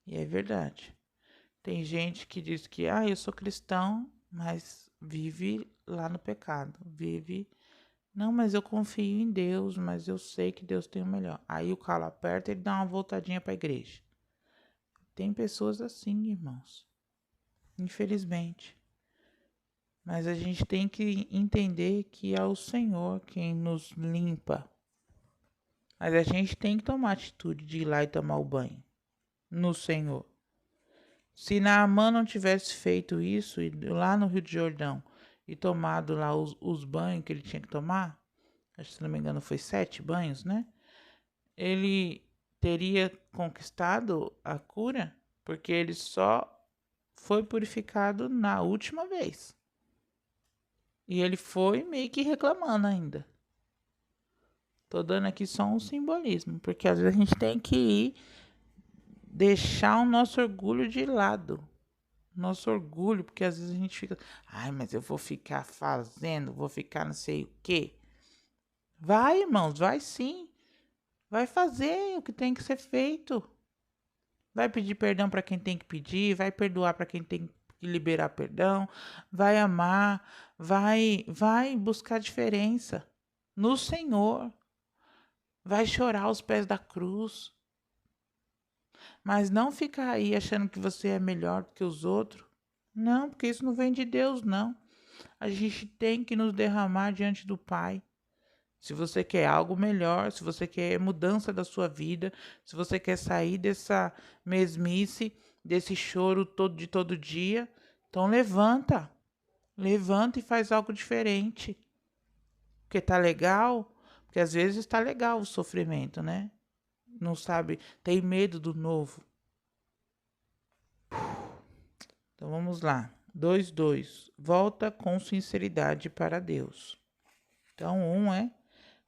E é verdade. Tem gente que diz que, eu sou cristão, mas vive lá no pecado, não, mas eu confio em Deus, mas eu sei que Deus tem o melhor. Aí o calo aperta e ele dá uma voltadinha para a igreja. Tem pessoas assim, irmãos. Infelizmente. Mas a gente tem que entender que é o Senhor quem nos limpa. Mas a gente tem que tomar a atitude de ir lá e tomar o banho no Senhor. Se Naamã não tivesse feito isso lá no Rio de Jordão e tomado lá os banhos que ele tinha que tomar, acho que se não me engano foi 7 banhos, né? Ele teria conquistado a cura porque ele só foi purificado na última vez. E ele foi meio que reclamando ainda. Tô dando aqui só um simbolismo, porque às vezes a gente tem que ir deixar o nosso orgulho de lado. Nosso orgulho, porque às vezes a gente fica, mas eu vou ficar fazendo, vou ficar não sei o quê. Vai, irmãos, vai sim. Vai fazer o que tem que ser feito. Vai pedir perdão para quem tem que pedir, vai perdoar para quem tem que liberar perdão, vai amar, vai buscar diferença no Senhor. Vai chorar aos pés da cruz. Mas não ficar aí achando que você é melhor do que os outros. Não, porque isso não vem de Deus, não. A gente tem que nos derramar diante do Pai. Se você quer algo melhor, se você quer mudança da sua vida, se você quer sair dessa mesmice, desse choro de todo dia, então levanta. Levanta e faz algo diferente. Porque tá legal, porque às vezes tá legal o sofrimento, né? Não sabe, tem medo do novo. Então vamos lá. 2:2. Volta com sinceridade para Deus. Então, é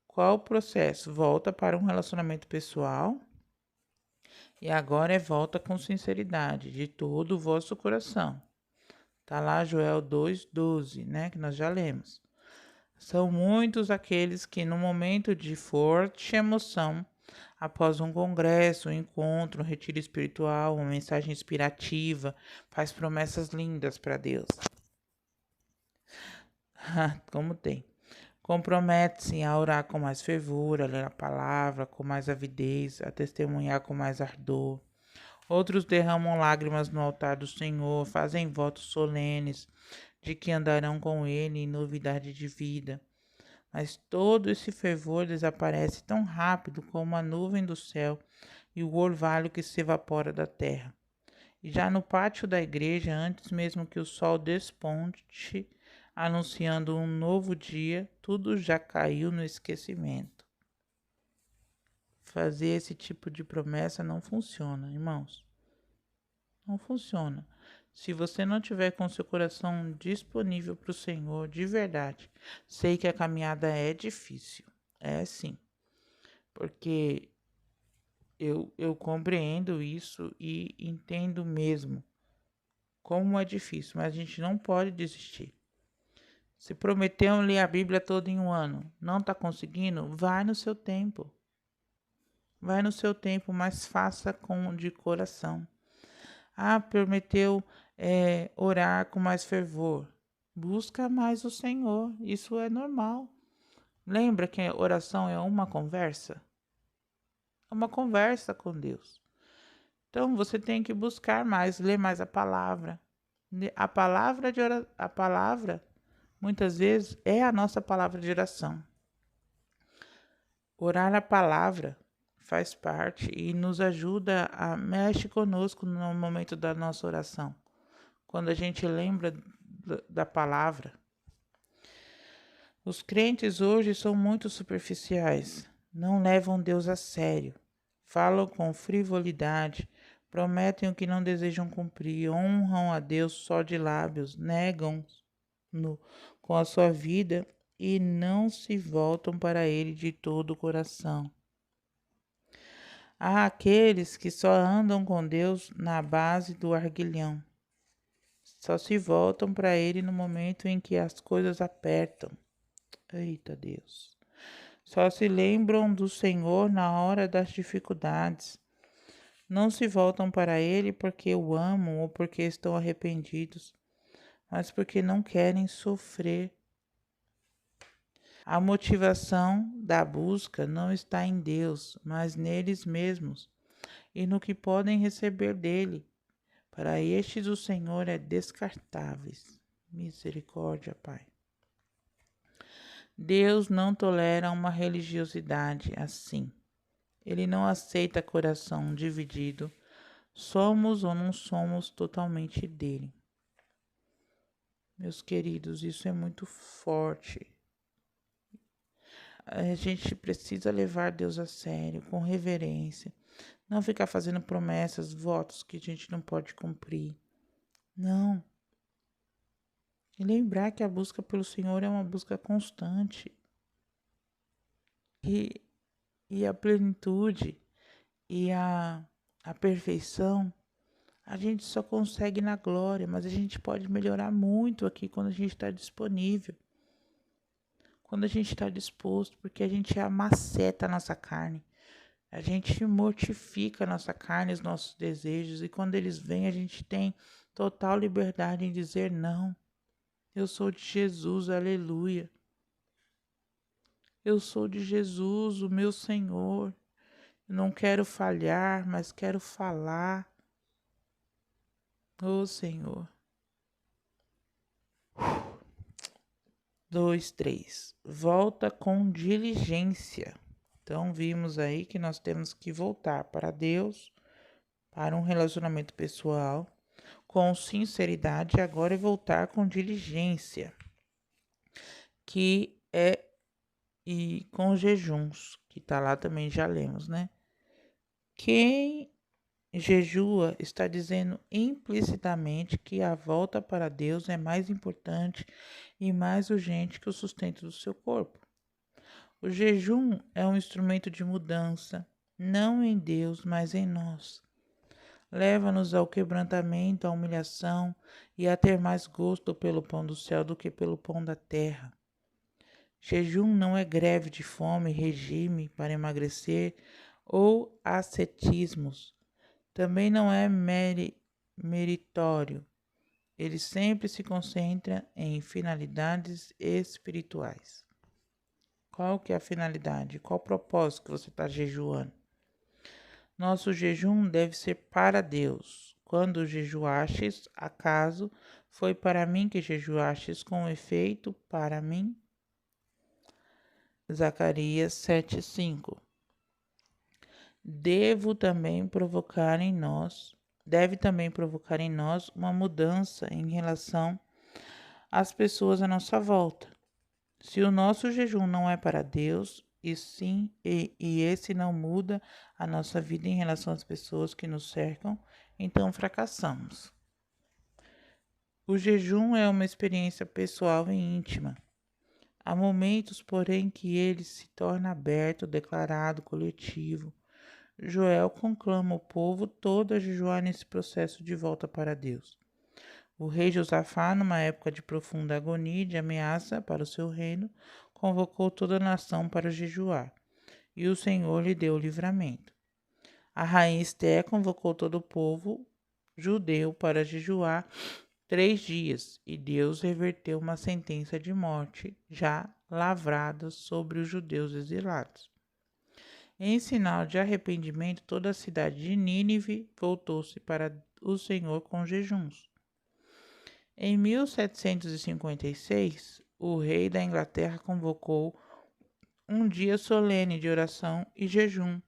qual o processo? Volta para um relacionamento pessoal. E agora é volta com sinceridade de todo o vosso coração. Tá lá Joel 2:12, né? Que nós já lemos. São muitos aqueles que no momento de forte emoção, após um congresso, um encontro, um retiro espiritual, uma mensagem inspirativa, faz promessas lindas para Deus. Como tem. Compromete-se a orar com mais fervor, a ler a palavra com mais avidez, a testemunhar com mais ardor. Outros derramam lágrimas no altar do Senhor, fazem votos solenes de que andarão com Ele em novidade de vida. Mas todo esse fervor desaparece tão rápido como a nuvem do céu e o orvalho que se evapora da terra. E já no pátio da igreja, antes mesmo que o sol desponte, anunciando um novo dia, tudo já caiu no esquecimento. Fazer esse tipo de promessa não funciona, irmãos. Não funciona. Se você não tiver com seu coração disponível para o Senhor, de verdade, sei que a caminhada é difícil. É sim. Porque Eu compreendo isso e entendo mesmo como é difícil, mas a gente não pode desistir. Se prometeu ler a Bíblia toda em um ano, não está conseguindo, vai no seu tempo. Vai no seu tempo, mas faça de coração. Ah, prometeu orar com mais fervor. Busca mais o Senhor, isso é normal. Lembra que a oração é uma conversa? É uma conversa com Deus. Então você tem que buscar mais, ler mais a palavra. A palavra muitas vezes é a nossa palavra de oração. Orar a palavra faz parte e nos ajuda mexe conosco no momento da nossa oração. Quando a gente lembra da palavra. Os crentes hoje são muito superficiais, não levam Deus a sério, falam com frivolidade, prometem o que não desejam cumprir, honram a Deus só de lábios, negam-no com a sua vida e não se voltam para Ele de todo o coração. Há aqueles que só andam com Deus na base do arguilhão, só se voltam para Ele no momento em que as coisas apertam. Eita Deus! Só se lembram do Senhor na hora das dificuldades. Não se voltam para Ele porque o amam ou porque estão arrependidos, mas porque não querem sofrer. A motivação da busca não está em Deus, mas neles mesmos e no que podem receber dele. Para estes o Senhor é descartáveis. Misericórdia, Pai. Deus não tolera uma religiosidade assim. Ele não aceita coração dividido. Somos ou não somos totalmente dele. Meus queridos, isso é muito forte. A gente precisa levar Deus a sério, com reverência. Não ficar fazendo promessas, votos que a gente não pode cumprir. Não. E lembrar que a busca pelo Senhor é uma busca constante. E a plenitude e a perfeição, a gente só consegue na glória, mas a gente pode melhorar muito aqui quando a gente está disponível. Quando a gente está disposto, porque a gente amaceta a nossa carne. A gente mortifica a nossa carne, os nossos desejos, e quando eles vêm, a gente tem total liberdade em dizer não. Eu sou de Jesus, aleluia. Eu sou de Jesus, o meu Senhor. Eu não quero falhar, mas quero falar. Ô Senhor. 2, 3. Volta com diligência. Então, vimos aí que nós temos que voltar para Deus, para um relacionamento pessoal, com sinceridade, agora é voltar com diligência, que é e com jejuns, que tá lá também, já lemos, né? Quem jejua está dizendo implicitamente que a volta para Deus é mais importante e mais urgente que o sustento do seu corpo. O jejum é um instrumento de mudança, não em Deus, mas em nós. Leva-nos ao quebrantamento, à humilhação e a ter mais gosto pelo pão do céu do que pelo pão da terra. Jejum não é greve de fome, regime para emagrecer ou ascetismos. Também não é meritório. Ele sempre se concentra em finalidades espirituais. Qual que é a finalidade? Qual o propósito que você está jejuando? Nosso jejum deve ser para Deus. Quando jejuastes, acaso foi para mim que jejuastes com efeito para mim? Zacarias 7:5. Deve também provocar em nós uma mudança em relação às pessoas à nossa volta. Se o nosso jejum não é para Deus, e esse não muda a nossa vida em relação às pessoas que nos cercam, então fracassamos. O jejum é uma experiência pessoal e íntima. Há momentos, porém, que ele se torna aberto, declarado, coletivo. Joel conclama o povo todo a jejuar nesse processo de volta para Deus. O rei Josafá, numa época de profunda agonia e de ameaça para o seu reino, convocou toda a nação para jejuar, e o Senhor lhe deu o livramento. A rainha Esté convocou todo o povo judeu para jejuar 3 dias, e Deus reverteu uma sentença de morte já lavrada sobre os judeus exilados. Em sinal de arrependimento, toda a cidade de Nínive voltou-se para o Senhor com jejuns. Em 1756, o rei da Inglaterra convocou um dia solene de oração e jejum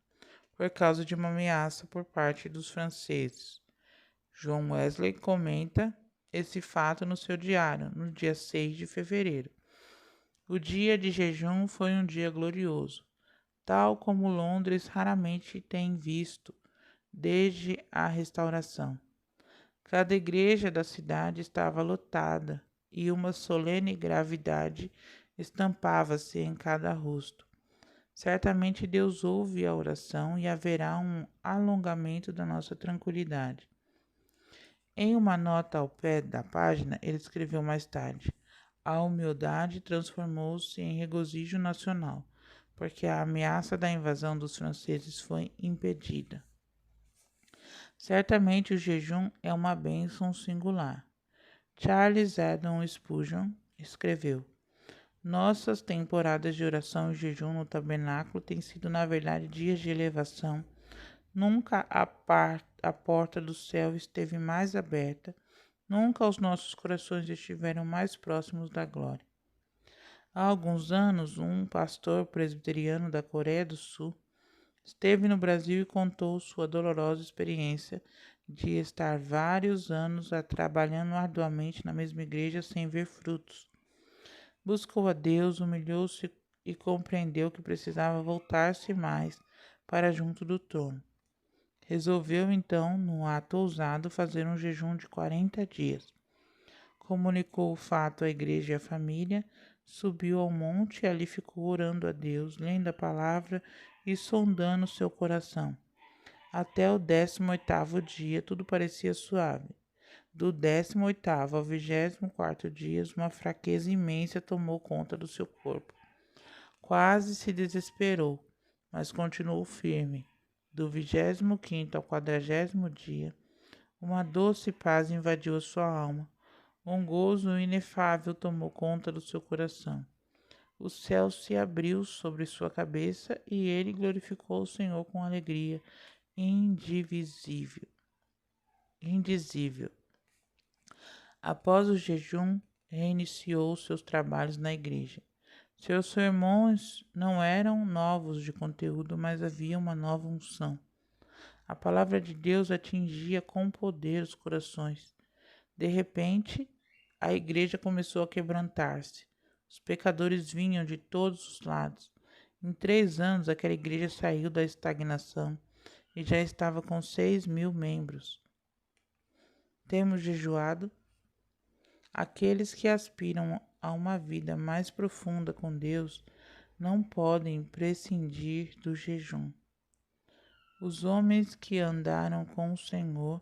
por causa de uma ameaça por parte dos franceses. John Wesley comenta esse fato no seu diário, no dia 6 de fevereiro. O dia de jejum foi um dia glorioso, tal como Londres raramente tem visto desde a restauração. Cada igreja da cidade estava lotada e uma solene gravidade estampava-se em cada rosto. Certamente Deus ouve a oração e haverá um alongamento da nossa tranquilidade. Em uma nota ao pé da página, ele escreveu mais tarde: a humildade transformou-se em regozijo nacional, porque a ameaça da invasão dos franceses foi impedida. Certamente o jejum é uma bênção singular. Charles Haddon Spurgeon escreveu: nossas temporadas de oração e jejum no tabernáculo têm sido, na verdade, dias de elevação. Nunca a porta do céu esteve mais aberta, nunca os nossos corações estiveram mais próximos da glória. Há alguns anos, um pastor presbiteriano da Coreia do Sul esteve no Brasil e contou sua dolorosa experiência de estar vários anos trabalhando arduamente na mesma igreja sem ver frutos. Buscou a Deus, humilhou-se e compreendeu que precisava voltar-se mais para junto do trono. Resolveu então, num ato ousado, fazer um jejum de 40 dias. Comunicou o fato à igreja e à família, subiu ao monte e ali ficou orando a Deus, lendo a palavra e sondando seu coração. Até o 18º dia tudo parecia suave. Do 18º ao 24º dia, uma fraqueza imensa tomou conta do seu corpo. Quase se desesperou, mas continuou firme. Do 25º ao 40º dia, uma doce paz invadiu a sua alma. Um gozo inefável tomou conta do seu coração. O céu se abriu sobre sua cabeça e ele glorificou o Senhor com alegria indizível. Após o jejum, reiniciou seus trabalhos na igreja. Seus sermões não eram novos de conteúdo, mas havia uma nova unção. A palavra de Deus atingia com poder os corações. De repente, a igreja começou a quebrantar-se. Os pecadores vinham de todos os lados. Em 3 anos, aquela igreja saiu da estagnação e já estava com 6.000 membros. Temos jejuado? Aqueles que aspiram a uma vida mais profunda com Deus não podem prescindir do jejum. Os homens que andaram com o Senhor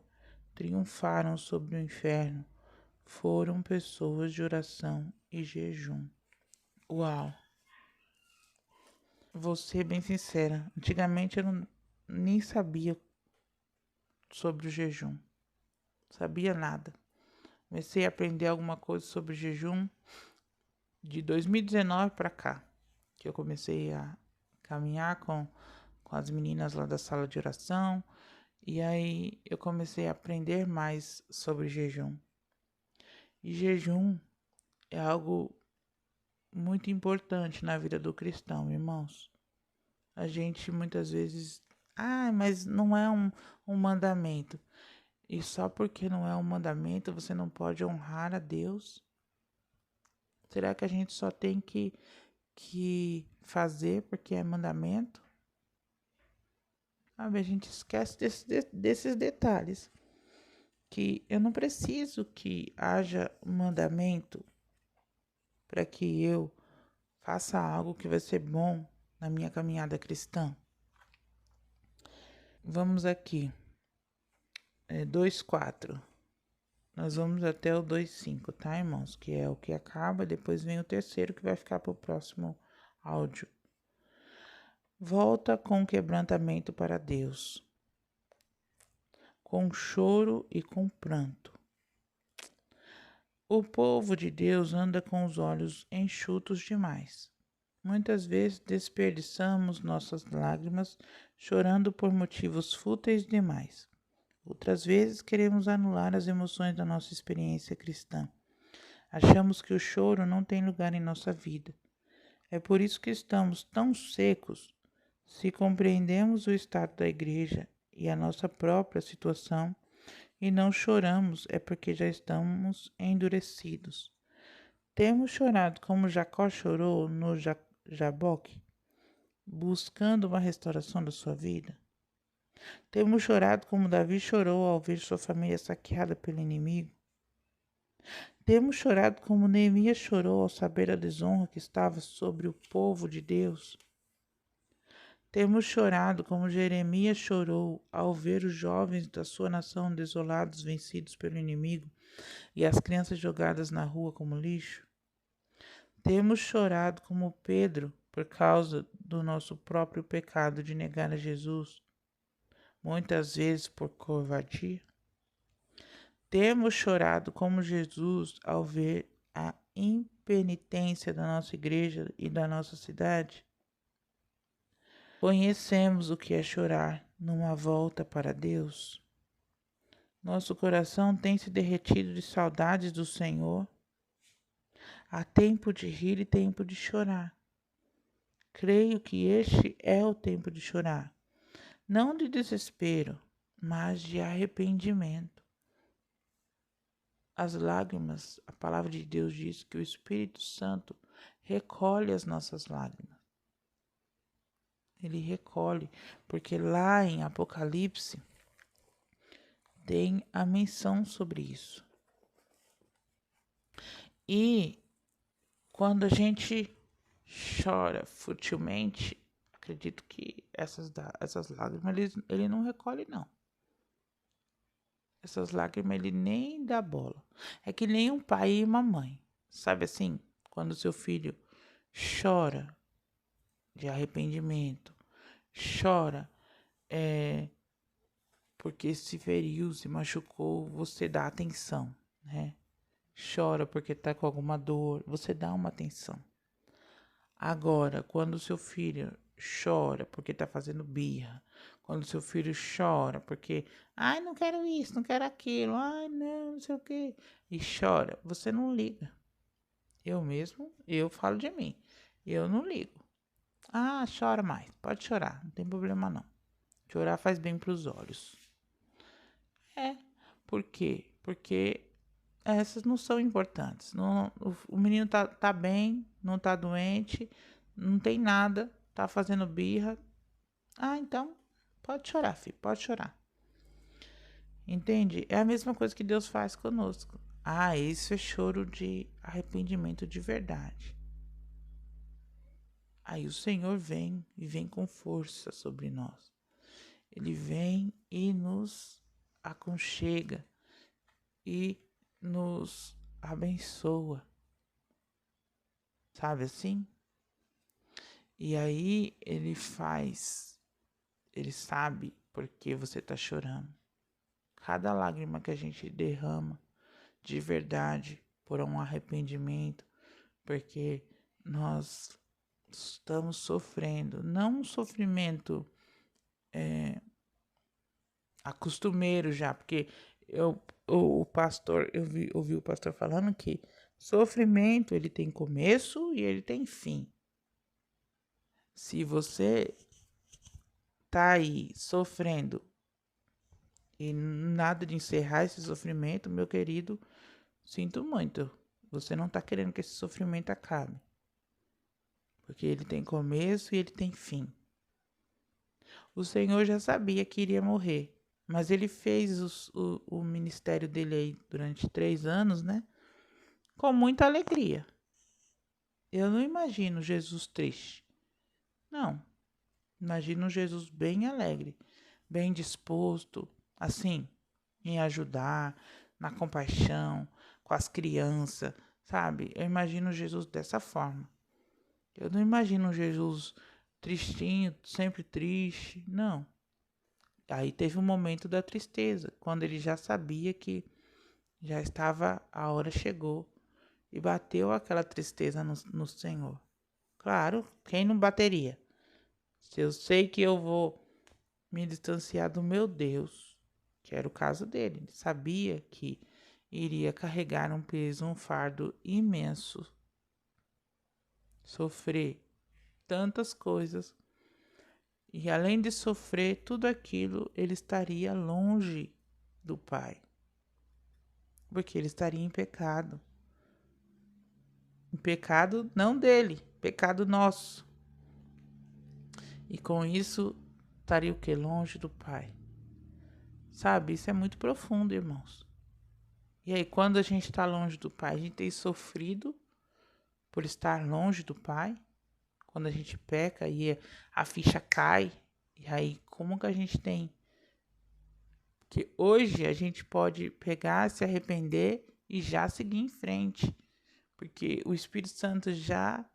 triunfaram sobre o inferno. Foram pessoas de oração e jejum. Uau! Vou ser bem sincera. Antigamente eu nem sabia sobre o jejum. Sabia nada. Comecei a aprender alguma coisa sobre jejum de 2019 para cá, que eu comecei a caminhar com as meninas lá da sala de oração, e aí eu comecei a aprender mais sobre jejum. E jejum é algo muito importante na vida do cristão, irmãos. A gente muitas vezes, mas não é um mandamento. E só porque não é um mandamento, você não pode honrar a Deus? Será que a gente só tem que fazer porque é mandamento? A gente esquece desses detalhes. Que eu não preciso que haja um mandamento para que eu faça algo que vai ser bom na minha caminhada cristã. Vamos aqui. 2,4. Nós vamos até o 2,5, tá, irmãos? Que é o que acaba, depois vem o terceiro que vai ficar para o próximo áudio. Volta com quebrantamento para Deus, com choro e com pranto. O povo de Deus anda com os olhos enxutos demais. Muitas vezes desperdiçamos nossas lágrimas chorando por motivos fúteis demais. Outras vezes queremos anular as emoções da nossa experiência cristã. Achamos que o choro não tem lugar em nossa vida. É por isso que estamos tão secos. Se compreendemos o estado da igreja e a nossa própria situação e não choramos, é porque já estamos endurecidos. Temos chorado como Jacó chorou no Jaboque, buscando uma restauração da sua vida. Temos chorado como Davi chorou ao ver sua família saqueada pelo inimigo. Temos chorado como Neemias chorou ao saber a desonra que estava sobre o povo de Deus. Temos chorado como Jeremias chorou ao ver os jovens da sua nação desolados, vencidos pelo inimigo, e as crianças jogadas na rua como lixo. Temos chorado como Pedro por causa do nosso próprio pecado de negar a Jesus, muitas vezes por covardia. Temos chorado como Jesus ao ver a impenitência da nossa igreja e da nossa cidade. Conhecemos o que é chorar numa volta para Deus. Nosso coração tem se derretido de saudades do Senhor. Há tempo de rir e tempo de chorar. Creio que este é o tempo de chorar, não de desespero, mas de arrependimento. As lágrimas, a palavra de Deus diz que o Espírito Santo recolhe as nossas lágrimas. Ele recolhe, porque lá em Apocalipse tem a menção sobre isso. E quando a gente chora futilmente, acredito que essas lágrimas ele não recolhe, não. Essas lágrimas ele nem dá bola. É que nem um pai e uma mãe. Sabe assim, quando seu filho chora de arrependimento, chora porque se feriu, se machucou, você dá atenção, né? Chora porque tá com alguma dor, você dá uma atenção. Agora, quando o seu filho chora porque tá fazendo birra, quando o seu filho chora porque, ai, não quero isso, não quero aquilo, ai, não sei o quê, e chora, você não liga. Eu falo de mim, eu não ligo. Ah, chora mais, pode chorar, não tem problema não. Chorar faz bem para os olhos. Por quê? Porque essas não são importantes. Não, o menino tá bem, não tá doente, não tem nada, tá fazendo birra. Ah, então pode chorar, filho, pode chorar. Entende? É a mesma coisa que Deus faz conosco. Ah, isso é choro de arrependimento de verdade. Aí o Senhor vem e vem com força sobre nós. Ele vem e nos aconchega e nos abençoa. Sabe assim? E aí ele sabe por que você está chorando. Cada lágrima que a gente derrama de verdade por um arrependimento, porque nós estamos sofrendo, não um sofrimento acostumeiro já, porque ouvi o pastor falando que sofrimento ele tem começo e ele tem fim. Se você tá aí sofrendo e nada de encerrar esse sofrimento, meu querido, sinto muito. Você não tá querendo que esse sofrimento acabe. Porque ele tem começo e ele tem fim. O Senhor já sabia que iria morrer, mas ele fez o ministério dele aí durante 3 anos, né? Com muita alegria. Eu não imagino Jesus triste. Não. Imagino Jesus bem alegre. bem disposto, assim, em ajudar, na compaixão, com as crianças, sabe? Eu imagino Jesus dessa forma. Eu não imagino Jesus tristinho, sempre triste, não. Aí teve um momento da tristeza, quando ele já sabia que já estava, a hora chegou e bateu aquela tristeza no Senhor. Claro, quem não bateria? Se eu sei que eu vou me distanciar do meu Deus, que era o caso dele, ele sabia que iria carregar um peso, um fardo imenso, sofrer tantas coisas, e além de sofrer tudo aquilo, ele estaria longe do Pai, porque ele estaria em pecado. Em pecado não dele, pecado nosso. E com isso estaria o que? Longe do Pai. Sabe, isso é muito profundo, irmãos. E aí, quando a gente está longe do Pai, a gente tem sofrido por estar longe do Pai. Quando a gente peca e a ficha cai, e aí como que a gente tem? Que hoje a gente pode pegar, se arrepender e já seguir em frente. Porque o Espírito Santo já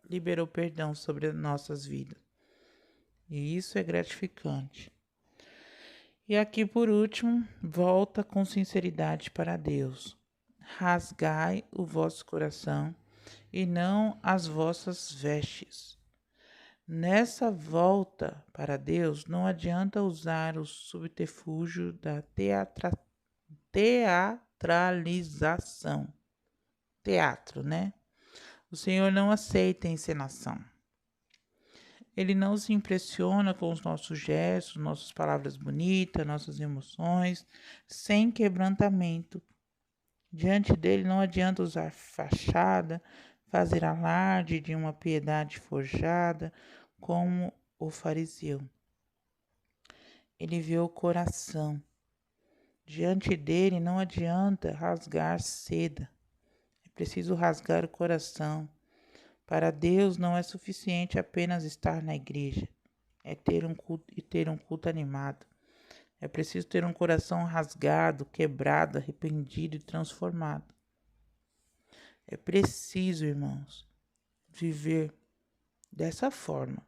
liberou perdão sobre as nossas vidas. E isso é gratificante. E aqui por último, volta com sinceridade para Deus. Rasgai o vosso coração e não as vossas vestes. Nessa volta para Deus, não adianta usar o subterfúgio da teatralização. Teatro, né? O Senhor não aceita encenação. Ele não se impressiona com os nossos gestos, nossas palavras bonitas, nossas emoções, sem quebrantamento. Diante dele não adianta usar fachada, fazer alarde de uma piedade forjada, como o fariseu. Ele vê o coração. Diante dele não adianta rasgar seda. É preciso rasgar o coração. Para Deus não é suficiente apenas estar na igreja, é ter um culto animado. É preciso ter um coração rasgado, quebrado, arrependido e transformado. É preciso, irmãos, viver dessa forma.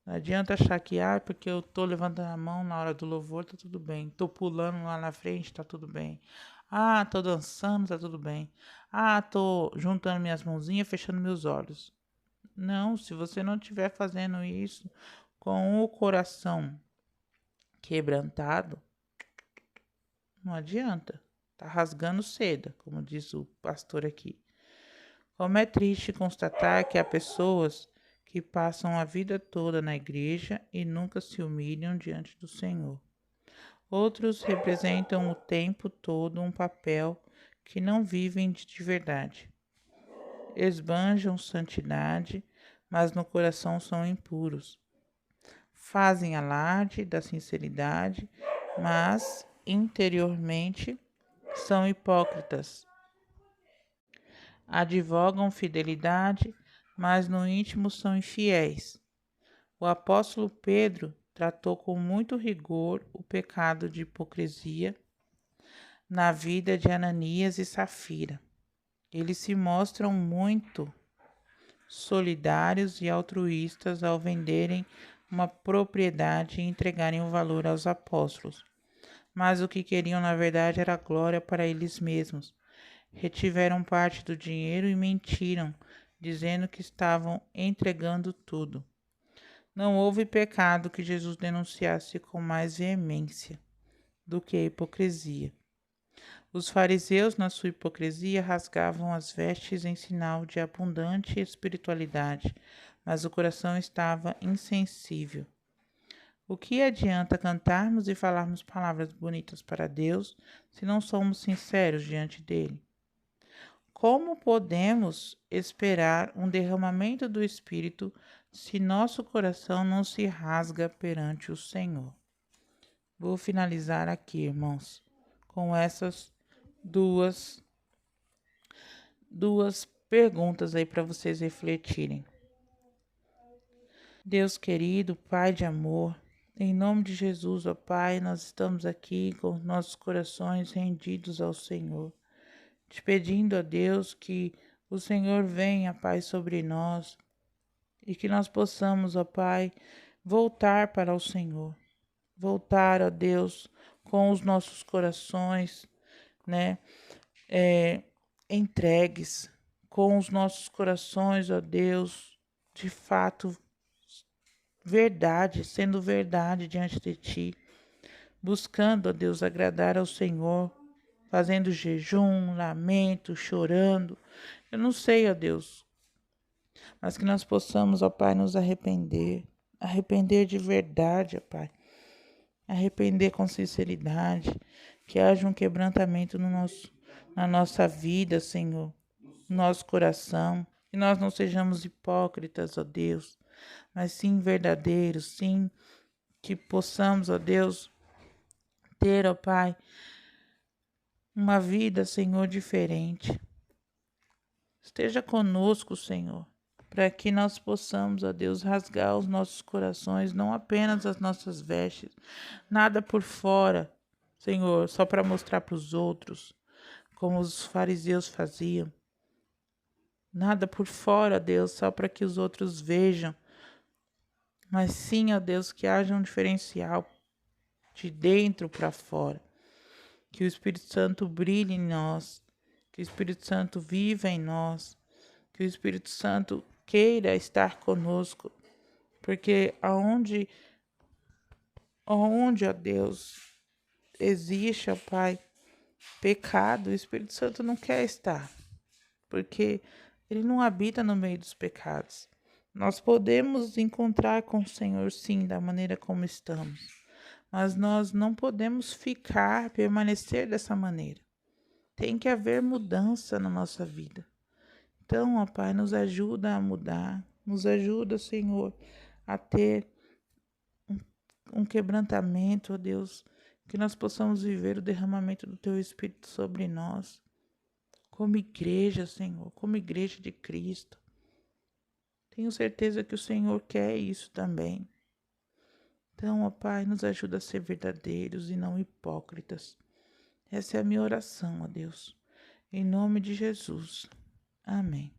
Não adianta achar que, porque eu tô levantando a mão na hora do louvor, tá tudo bem. Tô pulando lá na frente, tá tudo bem. Tô dançando, tá tudo bem. Tô juntando minhas mãozinhas, fechando meus olhos. Não, se você não estiver fazendo isso com o coração quebrantado, não adianta. Tá rasgando seda, como diz o pastor aqui. Como é triste constatar que há pessoas que passam a vida toda na igreja e nunca se humilham diante do Senhor. Outros representam o tempo todo um papel que não vivem de verdade. Esbanjam santidade, mas no coração são impuros. Fazem alarde da sinceridade, mas interiormente são hipócritas. Advogam fidelidade, mas no íntimo são infiéis. O apóstolo Pedro tratou com muito rigor o pecado de hipocrisia na vida de Ananias e Safira. Eles se mostram muito solidários e altruístas ao venderem uma propriedade e entregarem o valor aos apóstolos. Mas o que queriam na verdade era glória para eles mesmos. Retiveram parte do dinheiro e mentiram, dizendo que estavam entregando tudo. Não houve pecado que Jesus denunciasse com mais veemência do que a hipocrisia. Os fariseus, na sua hipocrisia, rasgavam as vestes em sinal de abundante espiritualidade, mas o coração estava insensível. O que adianta cantarmos e falarmos palavras bonitas para Deus se não somos sinceros diante dele? Como podemos esperar um derramamento do Espírito se nosso coração não se rasga perante o Senhor? Vou finalizar aqui, irmãos, com essas duas perguntas aí para vocês refletirem. Deus querido, Pai de amor, em nome de Jesus, ó Pai, nós estamos aqui com nossos corações rendidos ao Senhor, te pedindo, ó Deus, que o Senhor venha, Pai, sobre nós e que nós possamos, ó Pai, voltar para o Senhor. Voltar, ó Deus, com os nossos corações, né, entregues, com os nossos corações, ó Deus, de fato, verdade, sendo verdade diante de Ti, buscando, ó Deus, agradar ao Senhor, fazendo jejum, lamento, chorando. Eu não sei, ó Deus, mas que nós possamos, ó Pai, nos arrepender, arrepender de verdade, ó Pai, arrepender com sinceridade, que haja um quebrantamento na nossa vida, Senhor, no nosso coração, que nós não sejamos hipócritas, ó Deus, mas sim verdadeiros, sim, que possamos, ó Deus, ter, ó Pai, uma vida, Senhor, diferente. Esteja conosco, Senhor, para que nós possamos, ó Deus, rasgar os nossos corações, não apenas as nossas vestes, nada por fora, Senhor, só para mostrar para os outros, como os fariseus faziam. Nada por fora, Deus, só para que os outros vejam, mas sim, ó Deus, que haja um diferencial de dentro para fora. Que o Espírito Santo brilhe em nós, que o Espírito Santo viva em nós, que o Espírito Santo queira estar conosco, porque aonde, ó Deus, existe, ó Pai, pecado, o Espírito Santo não quer estar, porque ele não habita no meio dos pecados. Nós podemos encontrar com o Senhor, sim, da maneira como estamos, mas nós não podemos permanecer dessa maneira. Tem que haver mudança na nossa vida. Então, ó Pai, nos ajuda a mudar, nos ajuda, Senhor, a ter um quebrantamento, ó Deus, que nós possamos viver o derramamento do Teu Espírito sobre nós, como igreja, Senhor, como igreja de Cristo. Tenho certeza que o Senhor quer isso também. Então, ó Pai, nos ajuda a ser verdadeiros e não hipócritas. Essa é a minha oração, ó Deus. Em nome de Jesus. Amém.